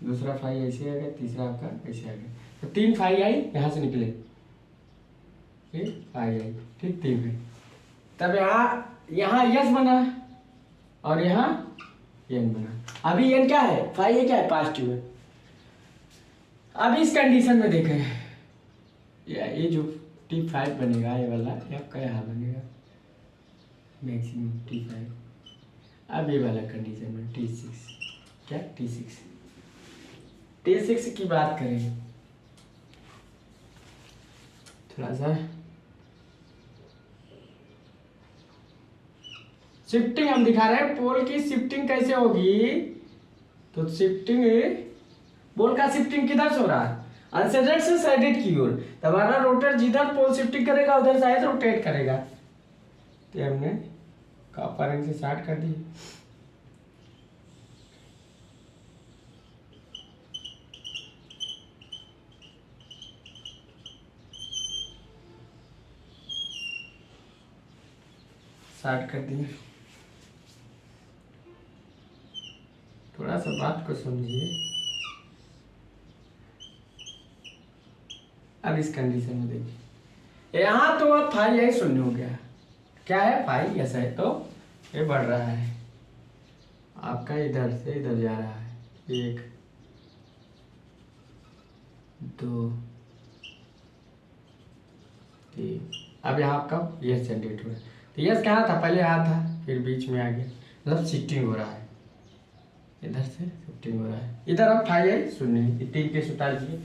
दूसरा फाई ऐसे आ गया, तीसरा आपका ऐसे आ गया। तो 3 फाई आई यहाँ से निकले, ये फाई आई, ठीक 3 है। तब यहाँ यस बना और यहाँ एन बना। अभी एन क्या है, फाई ए क्या है, पॉजिटिव है। अब इस कंडीशन में देखें, ये जो T5 बनेगा, ये वाला ये आपका यहाँ बनेगा मैक्सिमम T5। अब ये वाला कंडीशन में T6, क्या T6 की बात करें, थोड़ा सा शिफ्टिंग हम दिखा रहे हैं। पोल की शिफ्टिंग कैसे होगी, तो शिफ्टिंग, पोल का शिफ्टिंग किधर से हो रहा है, अनसेडेड से साइडेड की ओर। तो हमारा रोटर जिधर पोल शिफ्टिंग करेगा उधर शायद रोटेट करेगा। तो हमने कॉपर रिंग से स्टार्ट कर दी। स्टार्ट कर दिए। थोड़ा सा बात को समझिए। अब इस कंडीशन में देखिए, यहाँ तो अब फाइव यही शून्य हो गया। क्या है, फाइव यस है तो ये बढ़ रहा है आपका, इधर से इधर जा रहा है। 1 2 3। अब यहाँ आपका यस जनरेट हो रहा है। तो यस कहाँ था, पहले यहाँ था, फिर बीच में आ गया, मतलब शिफ्टिंग हो रहा है, इधर से शिफ्टिंग हो रहा है। इधर अब फाइव है शून्य, ये 3 केस उतार दिए।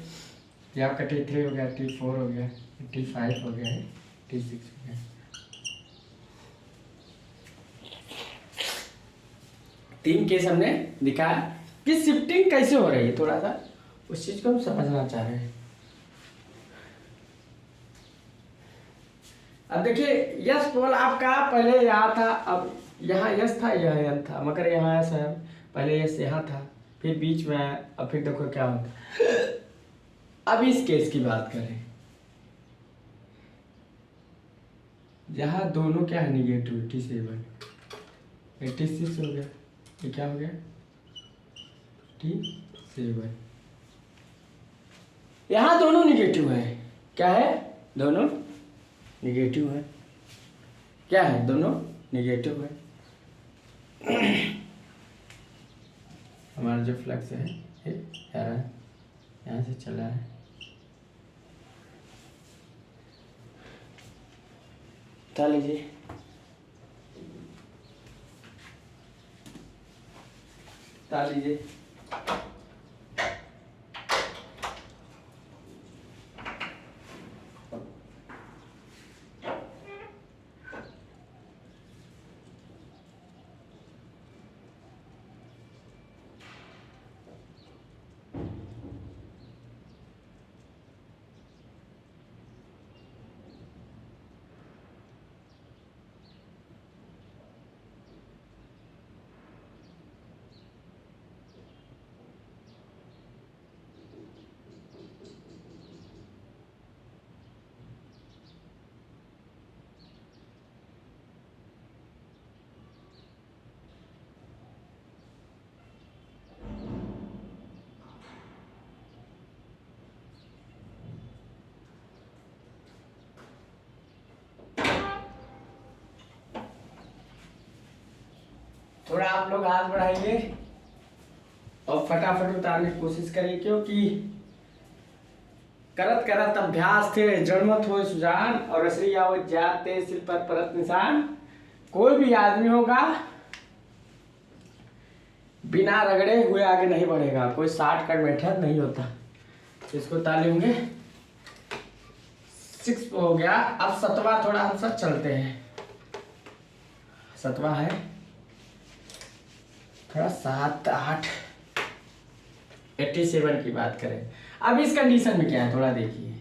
ये आपका T3 हो गया, T4 हो गया, T5 हो गया है, T6 हो गया। 3 केस हमने दिखाया कि शिफ्टिंग कैसे हो रही है, थोड़ा सा उस चीज को हम समझना चाह रहे हैं। अब देखिए, यस पोल आपका पहले यहाँ था, अब यहाँ यस था, यहाँ यस था, मगर यहाँ यस है, पहले यस यहाँ था, फिर बीच में आया, अब फिर देखो क्या होता। अब इस केस की बात करें, जहाँ दोनों क्या है निगेटिव, T7 86 हो गया, ये क्या हो गया T7। यहाँ दोनों निगेटिव है, क्या है, दोनों निगेटिव है, क्या है, दोनों निगेटिव है। हमारा जो फ्लक्स है ये यहाँ से चला है, उठा लीजिए, उठा लीजिए। थोड़ा आप लोग हाथ बढ़ाइए और फटाफट उतारने की कोशिश करिए, क्योंकि करत करत अभ्यास थे जड़मत हो सुजान, और असरी आवत जाते सिर पर परत निशान। कोई भी आदमी होगा बिना रगड़े हुए आगे नहीं बढ़ेगा, कोई शॉर्टकट मेथड नहीं होता। इसको ताली होंगे 6 हो गया। अब 7वां थोड़ा हम सब चलते हैं, 7वां है थोड़ा 7 8 87 की बात करें। अब इस कंडीशन में क्या है, थोड़ा देखिए,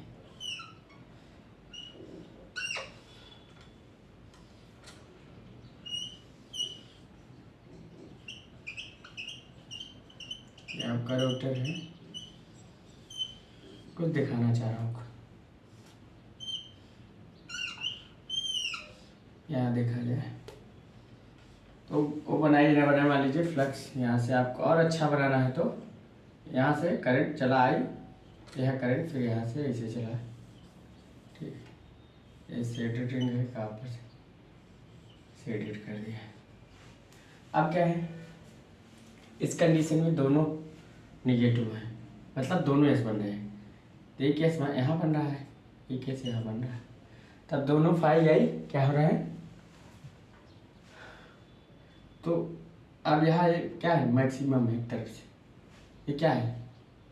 आपका रोटर है, कुछ दिखाना चाह रहा हूँ, यहाँ देखा जाए तो वो बनाइए ना बनाए, मान लीजिए फ्लक्स यहाँ से आपको और अच्छा बनाना है तो यहाँ से करंट चला आई, यह करंट फिर यहाँ से ऐसे चला, ठीक है, ये शेडेड रिंग है, कहाँ से शेडेड कर दिया। अब क्या है, इस कंडीशन में दोनों निगेटिव है, मतलब दोनों एस बन रहे हैं, तो एक केस यहाँ बन रहा है, एक केस यहाँ बन रहा है, तब दोनों फाइव आई क्या हो रहा है। तो अब यहाँ ये क्या है, मैक्सिमम है एक तरफ से, ये क्या है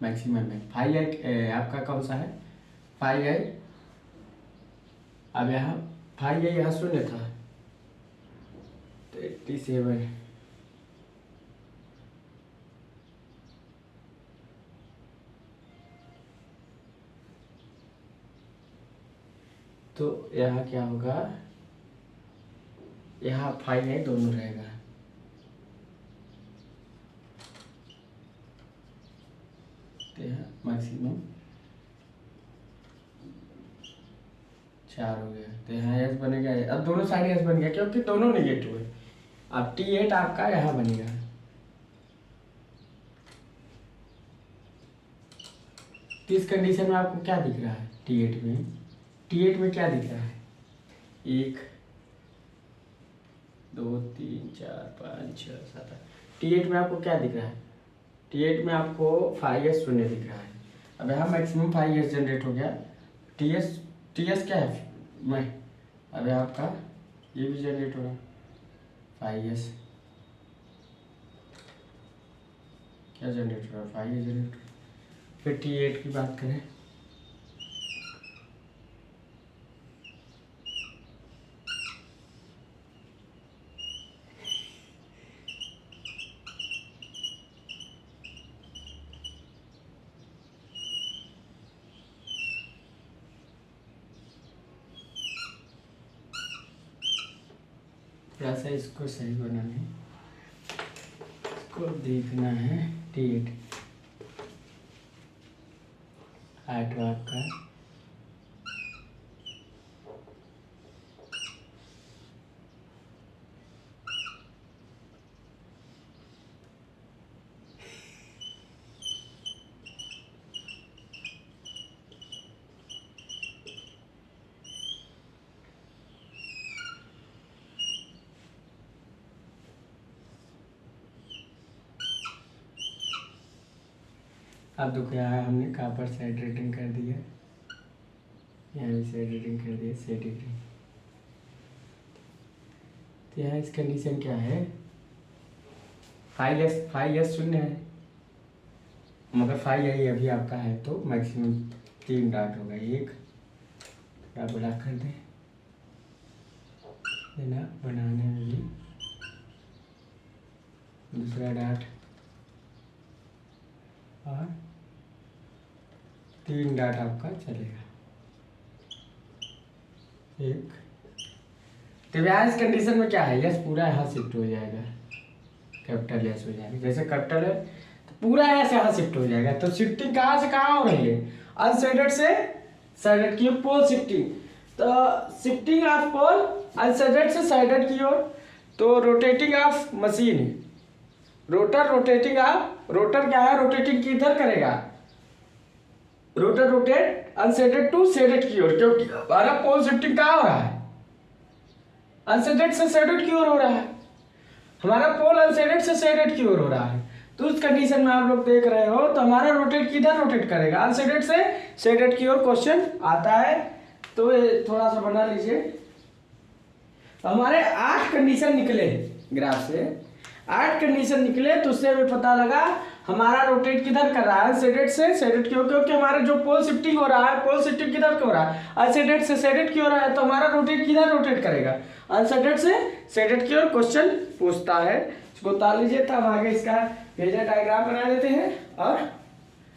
मैक्सिमम है, फाइव आई आपका कौन सा है, फाइव आई। अब यहाँ फाइव आई यहाँ शून्य था तो 87, तो यहाँ क्या होगा, यहाँ फाइव है दोनों रहेगा, तो यहाँ मैक्सिमम 4 हो गया, तो यहाँ एस बनेगा। अब दोनों साइड एस बन गया क्योंकि दोनों नेगेटिव है। अब T8 आपका यहाँ बनेगा। तो इस कंडीशन में आपको क्या दिख रहा है T8 में? T8 में क्या दिख रहा है? 1 2 3 4 5 6 7 T8 में आपको क्या दिख रहा है? T8 में आपको 5s शून्य दिख रहा है। अब यहाँ मैक्सिमम 5s जनरेट हो गया। टीएस क्या है मैं, अब आपका ये भी जनरेट हो रहा है 5s, क्या जनरेट हो रहा है? 5s जनरेट हो रहा है। फिर T8 की बात करें, थोड़ा सा इसको सही बनाना है, इसको देखना है। T8 8वां का अब देखो यहाँ हमने कॉपर साइड रेटिंग कर दिया, यहाँ भी साइड रेटिंग कर दिया, साइड रेटिंग। तो यहाँ इस कंडीशन क्या है? 5s शून्य है, मगर 5i अभी आपका है तो मैक्सिमम 3 डाट होगा। एक क्या बड़ा कर दें देना बनाने में भी, दूसरा डाट और 3 डाट आपका चलेगा। एक तो यहाँ इस कंडीशन में क्या है? यस पूरा यहाँ शिफ्ट हो जाएगा, कैपिटल एस हो जाएगा। जैसे कैपिटल है तो पूरा एस यहाँ शिफ्ट हो जाएगा। तो शिफ्टिंग कहाँ से कहाँ हो रही है? अनशेडेड से शेडेड की पोल शिफ्टिंग। तो शिफ्टिंग ऑफ पोल अनशेडेड से शेडेड की ओर। तो rotating of machine, rotor rotating of, rotor क्या है? रोटेटिंग किधर करेगा? Rotor rotate unshaded to shaded की ओर, क्योंकि हमारा पोल शिफ्टिंग कहाँ हो रहा है? अनशेडेड से शेडेड की ओर हो रहा है। हमारा पोल अनशेडेड से शेडेड की ओर हो रहा है। तो उस कंडीशन में आप लोग देख रहे हो तो हमारा रोटेट किधर रोटेट करेगा? अनशेडेड से शेडेड की ओर क्वेश्चन आता है। तो थोड़ा सा बना लीजिए। हमारे 8 कंडीशन निकले ग्राफ से, 8 कंडीशन निकले तो उससे हमें पता लगा हमारा रोटेट किधर कर रहा है? अनशेडेड से शेडेड की ओर, क्योंकि हमारा जो पोल शिफ्टिंग हो रहा है, पोल शिफ्टिंग किधर हो रहा है? अनशेडेड से शेडेड की ओर है। तो हमारा रोटेट किधर रोटेट करेगा? अनशेडेड से शेडेड की ओर क्वेश्चन पूछता है। इसको उतार लीजिए। तब आगे इसका फेजर डायग्राम बना देते हैं, और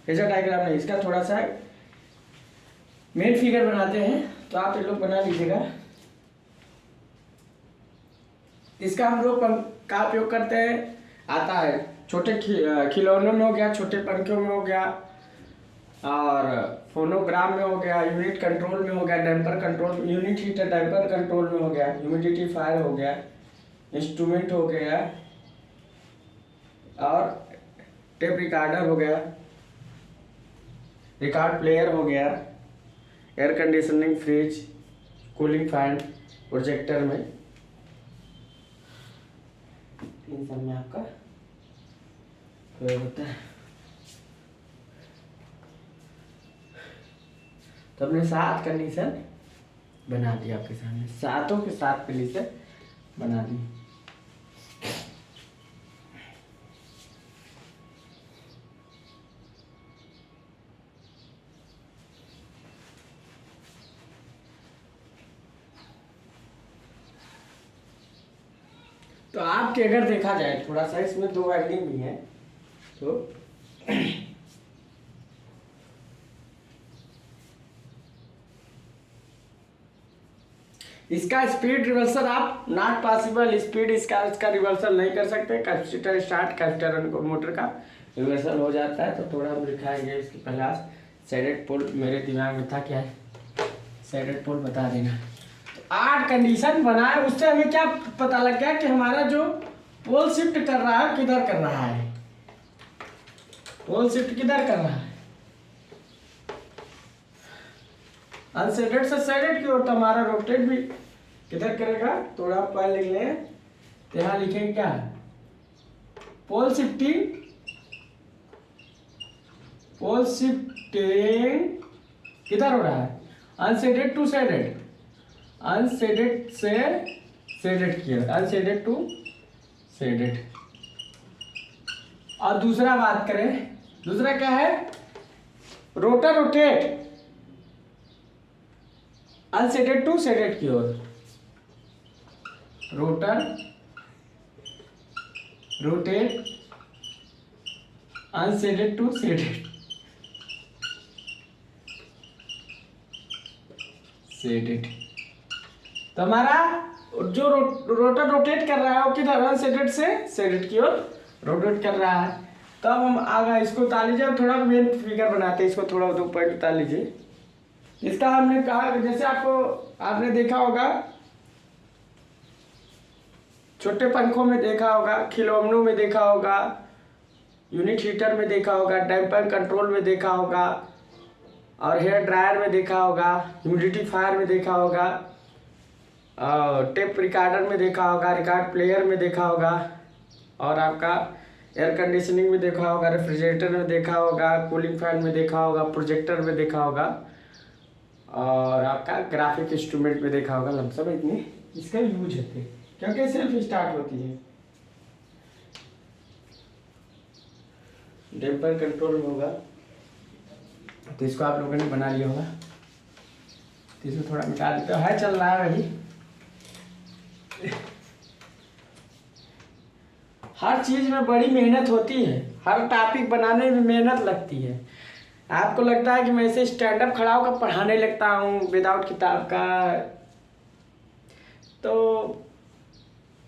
फेजर डायग्राम नहीं, इसका थोड़ा सा मेन फिगर बनाते हैं। तो आप ये लोग बना लीजिएगा। इसका हम लोग का उपयोग करते हैं, आता है छोटे खिलौनों में हो गया, छोटे पंखों में हो गया, और फोनोग्राम में हो गया, यूनिट कंट्रोल में हो गया, damper control, unit heater damper control में हो गया, ह्यूमिडिफायर हो गया, इंस्ट्रूमेंट हो गया, और टेप रिकॉर्डर हो गया, रिकॉर्ड प्लेयर हो गया, air conditioning, fridge, cooling fan, projector में, इन सब में आपका प्रयोग होता है। तो हमने 7 कंडीशन बना दी आपके सामने, 7 के 7 कंडीशन बना दी। तो आपके अगर देखा जाए थोड़ा सा, इसमें 2 वाइंडिंग भी है। तो इसका स्पीड रिवर्सल आप नॉट पॉसिबल, स्पीड इसका रिवर्सल नहीं कर सकते। कैपेसिटर स्टार्ट, कैपेसिटर मोटर का रिवर्सल हो जाता है। तो थोड़ा हम दिखाएंगे इसकी पहला शेडेड पोल। मेरे दिमाग में था क्या है, सेडेड पोल बता देना। तो 8 कंडीशन बनाए, उससे हमें क्या पता लग गया कि हमारा जो पोल शिफ्ट कर रहा है किधर कर रहा है, पोल शिफ्ट किधर कर रहा है, अनसेडेड से सेडेड की ओर। तो हमारा रोटेट भी किधर करेगा, थोड़ा पहले लिख लें, तो यहाँ लिखेंगे क्या, पोल शिफ्टिंग, पोल शिफ्टिंग किधर हो रहा है, अनसेडेड टू सेडेड, अनसेडेड से सेडेड की ओर, अनसेडेड टू सेडेड। और दूसरा बात करें, दूसरा क्या है, rotor rotate unshaded to shaded की ओर, rotor rotate unshaded to shaded, shaded. तो हमारा जो रोटर रोटेट कर रहा है वो किधर, अनसेडेड से सेडेड की ओर रोटेट कर रहा है। तब हम आगे इसको उतार लीजिए, थोड़ा मेन फिगर बनाते हैं, इसको थोड़ा ऊपर उतार लीजिए। इसका हमने कहा, जैसे आपने देखा होगा, छोटे पंखों में देखा होगा, खिलौनों में देखा होगा, यूनिट हीटर में देखा होगा, डैम्पर कंट्रोल में देखा होगा, और हेयर ड्रायर में देखा होगा, ह्यूमिडिफायर में देखा होगा, टेप रिकॉर्डर में देखा होगा, रिकॉर्ड प्लेयर में देखा होगा, और आपका एयर कंडीशनिंग में देखा होगा, रेफ्रिजरेटर में देखा होगा, कूलिंग फैन में देखा होगा, प्रोजेक्टर में देखा होगा, और आपका ग्राफिक इंस्ट्रूमेंट में देखा होगा। लमसम इतनी इसका यूज होते हैं क्योंकि सेल्फ स्टार्ट होती है। डैम्पर कंट्रोल में होगा, तो इसको आप लोगों ने बना लिया होगा, तो इसको थोड़ा मिटा देते है, चल रहा है वही। हर चीज़ में बड़ी मेहनत होती है, हर टॉपिक बनाने में मेहनत लगती है। आपको लगता है कि मैं ऐसे स्टैंड अप खड़ा होकर पढ़ाने लगता हूँ विदाउट किताब का, तो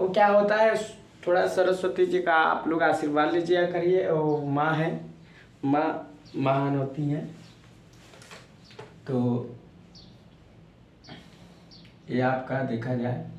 वो क्या होता है, थोड़ा सरस्वती जी का आप लोग आशीर्वाद लीजिए करिए। वो माँ है, माँ महान होती हैं, तो ये आपका देखा जाए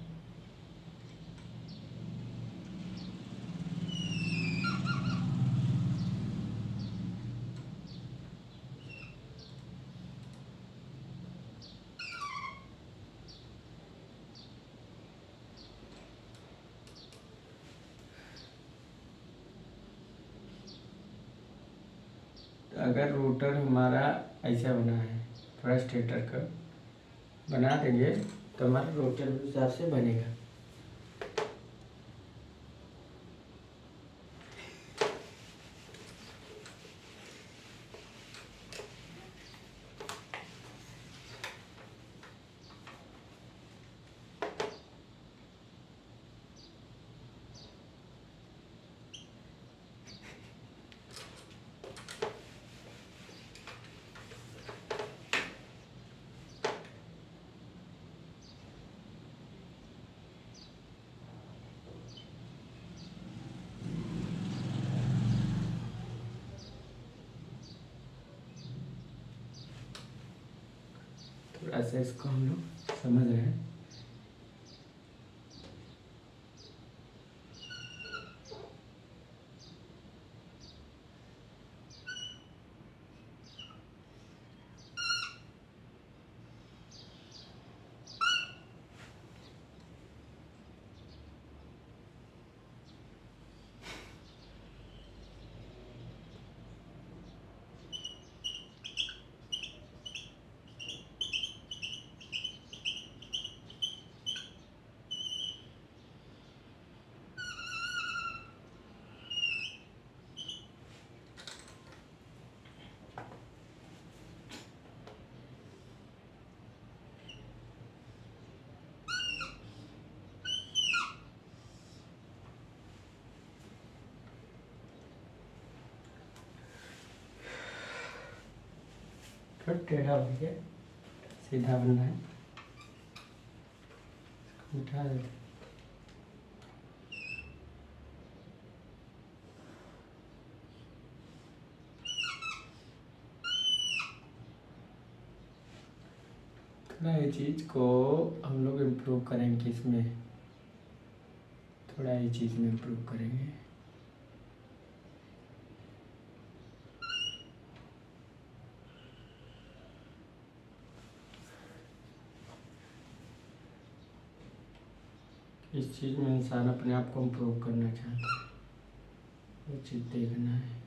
अगर रोटर हमारा ऐसा बना है, थोड़ा स्टेटर का बना देंगे तो हमारा रोटर उस हिसाब से बनेगा। थोड़ा सा इसको हम लोग समझ रहे हैं। थोड़ा टेढ़ा हो गया, सीधा बनना है, उठा देते। थोड़ा ये चीज़ को हम लोग इम्प्रूव करेंगे, इसमें थोड़ा ये चीज़ में इम्प्रूव करेंगे। इस चीज़ में इंसान अपने आप को इम्प्रूव करना चाहता है, वो चीज़ देखना है।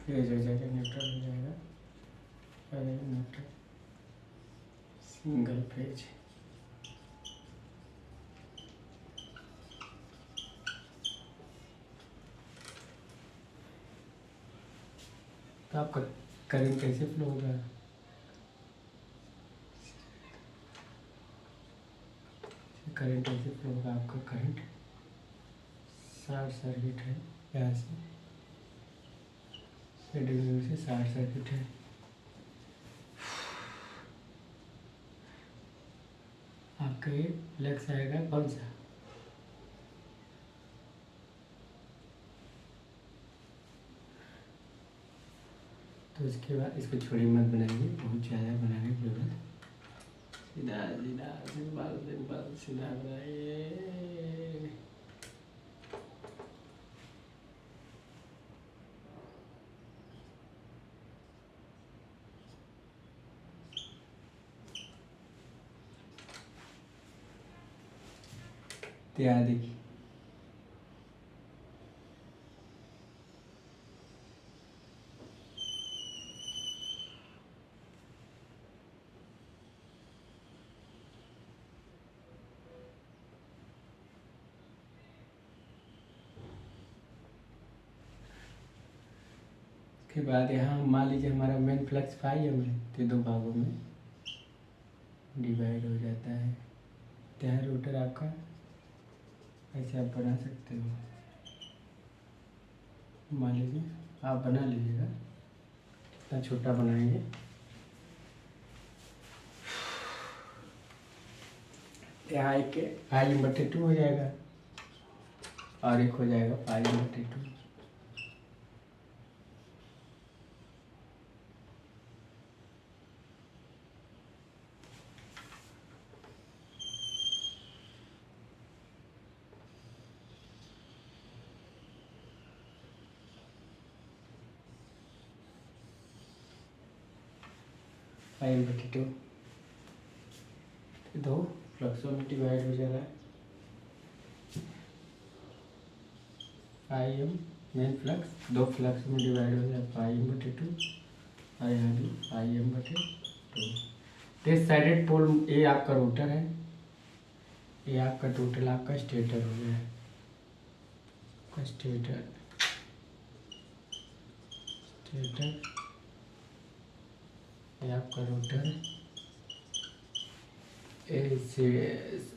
फेज हो जाएगा, न्यूट्रल हो जाएगा, पहले न्यूट्रल, सिंगल फेज। तो आपका करंट कैसे फ्लो होगा? करंट कैसे फ्लो होगा? आपका करंट शॉर्ट सर्किट है, यहाँ से डिग्री से शॉर्ट सर्किट है। आपका ये फ्लेक्स आएगा कौन सा? तो इसके बाद इसको छोड़ी मत बनाएंगे, बहुत ज़्यादा बनाने की जरूरत। सीधा सीधा सिंपल सिंपल सीधा बनाइए। तैयार देखिए, उसके बाद यहाँ मान लीजिए हमारा मेन फ्लक्स फाई एम है, तो दो भागों में डिवाइड हो जाता है। तैयार रोटर आपका ऐसे आप बना सकते हो, मान लीजिए आप बना लीजिएगा, कितना छोटा बनाएंगे। यहाँ एक I/2 हो जाएगा और एक हो जाएगा π/2। π/2 दो फ्लक्सों में डिवाइड हो जाएगा। πm मेन फ्लक्स दो फ्लक्स में डिवाइड हो जाएगा πm/2 और यहाँ भी πm/2। इस साइडेड पोल ये आपका रोटर है, ये आपका टोटल आपका स्टेटर हो गया है। स्टेटर स्टेटर ये आपका रोटर है। इसे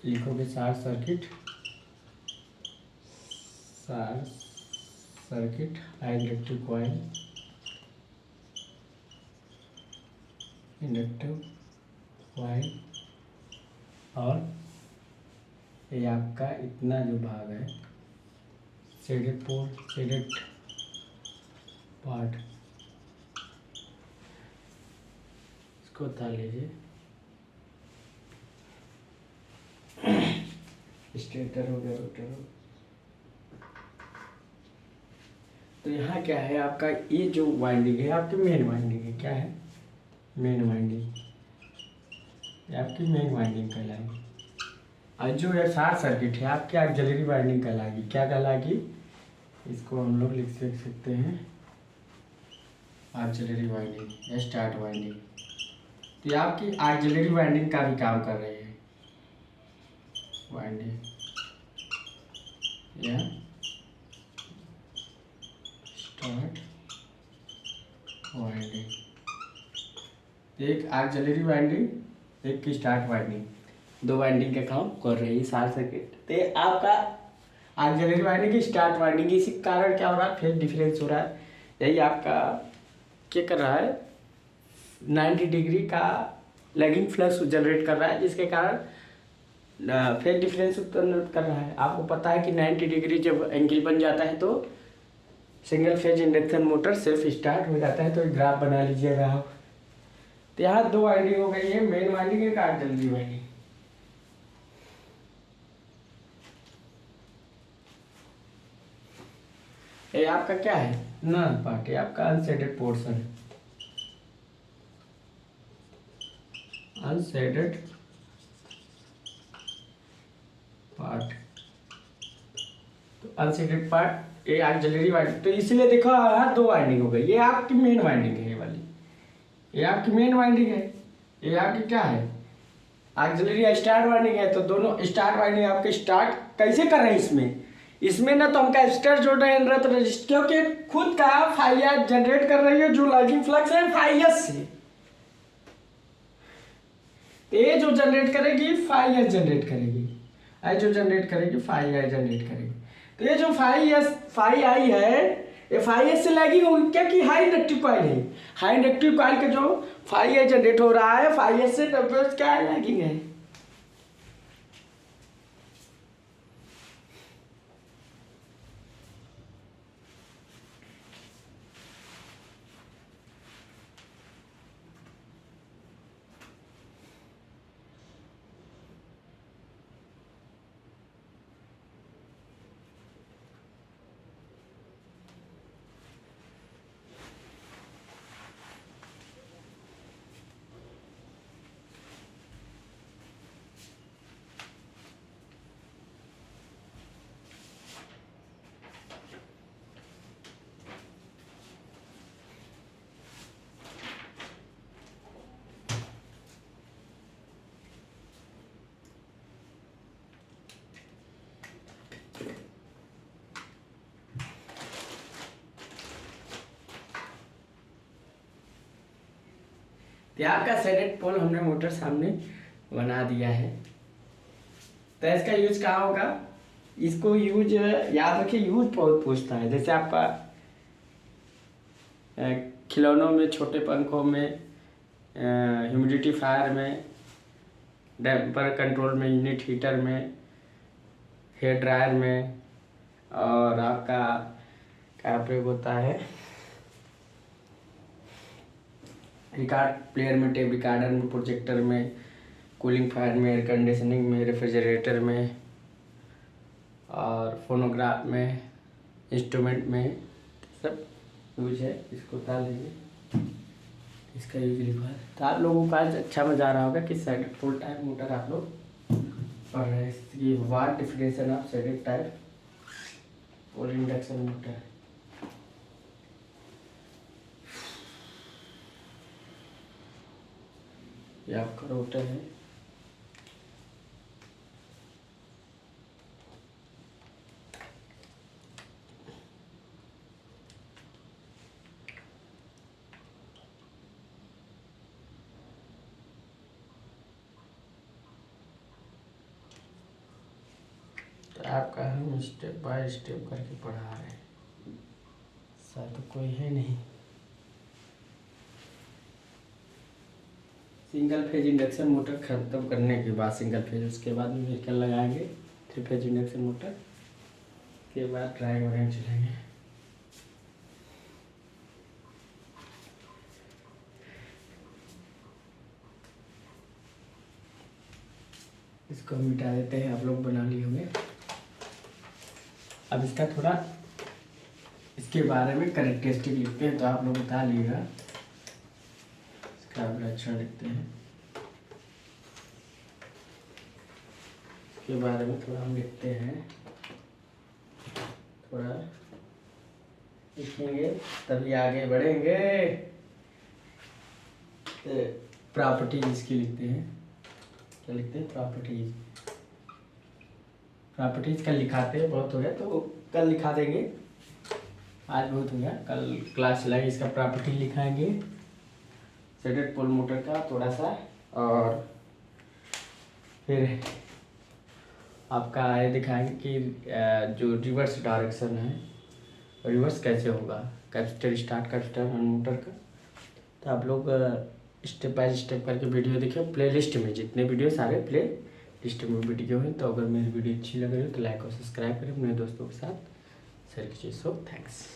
लिखोगे short circuit, short circuit high electric coil, inductive coil, और ये आपका इतना जो भाग है शेडेड पोल, शेडेड पार्ट, इसको उतार लीजिए। स्टेटर हो गया, रोटर हो। तो यहाँ क्या है आपका, ये जो वाइंडिंग है आपकी मेन वाइंडिंग है। क्या है? Main winding. ये आपकी मेन वाइंडिंग कहलाएगी। और जो ये शॉर्ट सर्किट है आपकी ऑक्सिलरी वाइंडिंग कहलाएगी। क्या कहलाएगी? इसको हम लोग लिख सकते हैं ऑक्सिलरी वाइंडिंग या स्टार्ट वाइंडिंग। तो ये आपकी ऑक्सिलरी वाइंडिंग का भी काम कर रही है, वाइंडिंग या स्टार्ट वाइंडिंग। एक ऑक्सिलरी वाइंडिंग, एक की स्टार्ट वाइंडिंग, दो वाइंडिंग का काम कर रही है शॉर्ट सर्किट। तो आपका ऑक्सिलरी वाइंडिंग की स्टार्ट वाइंडिंग, इसी कारण क्या हो रहा है? फेज डिफरेंस हो रहा है। यही आपका क्या कर रहा है? 90 डिग्री का लैगिंग फ्लक्स जनरेट कर रहा है, जिसके कारण फेज डिफरेंस उत्पन्न कर रहा है। आपको पता है कि 90 डिग्री जब एंगल बन जाता है तो single phase induction motor self start हो जाता है। तो ग्राफ बना लीजिएगा आप। तो यहाँ दो वाइंडिंग हो गई है, मेन वाइंडिंग एक ऑक्सिलरी वाइंडिंग। ये आपका क्या है? नन पार्ट है, आपका अनशेडेड पोर्शन, अनशेडेड पार्ट। तो अनशेडेड पार्ट ये ऑक्सिलरी वाइंडिंग। तो इसलिए देखो यहाँ दो वाइंडिंग हो गई। ये आपकी मेन वाइंडिंग है, ये वाली ये आपकी मेन वाइंडिंग है। ये आपकी क्या है? ऑक्सिलरी स्टार्ट वाइंडिंग है। तो दोनों स्टार्ट वाइंडिंग आपके स्टार्ट कैसे कर रहे हैं इसमें ना तो हम कैपेसिटर जोड़ रहे हैं तो रजिस्टर, क्योंकि खुद का फाइया जनरेट कर रही है जो लैगिंग फ्लक्स है फाइएस से। ये जो जनरेट करेगी फाइएस जनरेट करेगी, आई जो जनरेट करेगी फाइया जनरेट करेगी। तो ये जो फाई आई है ये फाइएस से लैगिंग होगी, क्योंकि हाई इंडक्टिव कॉइल है। हाई इंडक्टिव कॉइल का जो फाइया जनरेट हो रहा है फाइएस से, तब क्या लैगिंग है। यहाँ का शेडेड पोल हमने मोटर सामने बना दिया है। तो इसका यूज कहाँ होगा? इसको यूज याद रखिए, यूज बहुत पूछता है। जैसे आपका खिलौनों में, छोटे पंखों में, ह्यूमिडिफायर में, डैम्पर कंट्रोल में, यूनिट हीटर में, हेयर ड्रायर में, और आपका क्या प्रयोग होता है? रिकॉर्ड प्लेयर में, टेप रिकॉर्डर में, प्रोजेक्टर में, कूलिंग फैन में, एयर कंडीशनिंग में, रेफ्रिजरेटर में, और फोनोग्राफ में, इंस्ट्रूमेंट में सब यूज है। इसको उतार लीजिए, इसका यूज लिखा। तो आप लोगों को आज अच्छा मजा आ रहा होगा कि शेडेड फुल टाइप मोटर आप लोग पढ़ रहे हैं। इसकी वाट डिफिनेशन ऑफ शेडेड टाइप और इंडक्शन मोटर। ये आपका रोटर है। तो आपका हम स्टेप बाय स्टेप करके पढ़ा रहे हैं, ऐसा तो कोई है नहीं। सिंगल फेज इंडक्शन मोटर ख़त्म करने के बाद सिंगल फेज, उसके बाद में व्हीकल लगाएंगे 3 फेज इंडक्शन मोटर के बाद ड्राइंग वायरिंग चलाएंगे। इसको मिटा देते हैं, आप लोग बना लिए होंगे। अब इसका थोड़ा इसके बारे में करेक्टरिस्टिक लिखते हैं, तो आप लोग बता लीजिएगा। इसका लक्षण लिखते हैं, इसके बारे में थोड़ा हम लिखते हैं, थोड़ा लिखेंगे तभी आगे बढ़ेंगे। प्रॉपर्टीज इसकी लिखते हैं, क्या लिखते हैं? प्रॉपर्टीज। प्रॉपर्टीज कल लिखाते हैं, बहुत हो गया तो कल लिखा देंगे, आज बहुत हो गया, कल क्लास चलाएंगे। इसका प्रॉपर्टी लिखाएंगे सेटेड पोल मोटर का थोड़ा सा, और फिर आपका ये दिखाएंगे कि जो रिवर्स डायरेक्शन है, रिवर्स कैसे होगा, कैपेसिटर स्टार्ट कैपेसिटर मोटर का। तो आप लोग स्टेप बाय स्टेप करके वीडियो देखिए। प्ले लिस्ट में जितने वीडियो सारे प्ले लिस्ट में वीडियो हैं। तो अगर मेरी वीडियो अच्छी लग रही हो तो लाइक और सब्सक्राइब करें, अपने दोस्तों के साथ शेयर कीजिए। So thanks.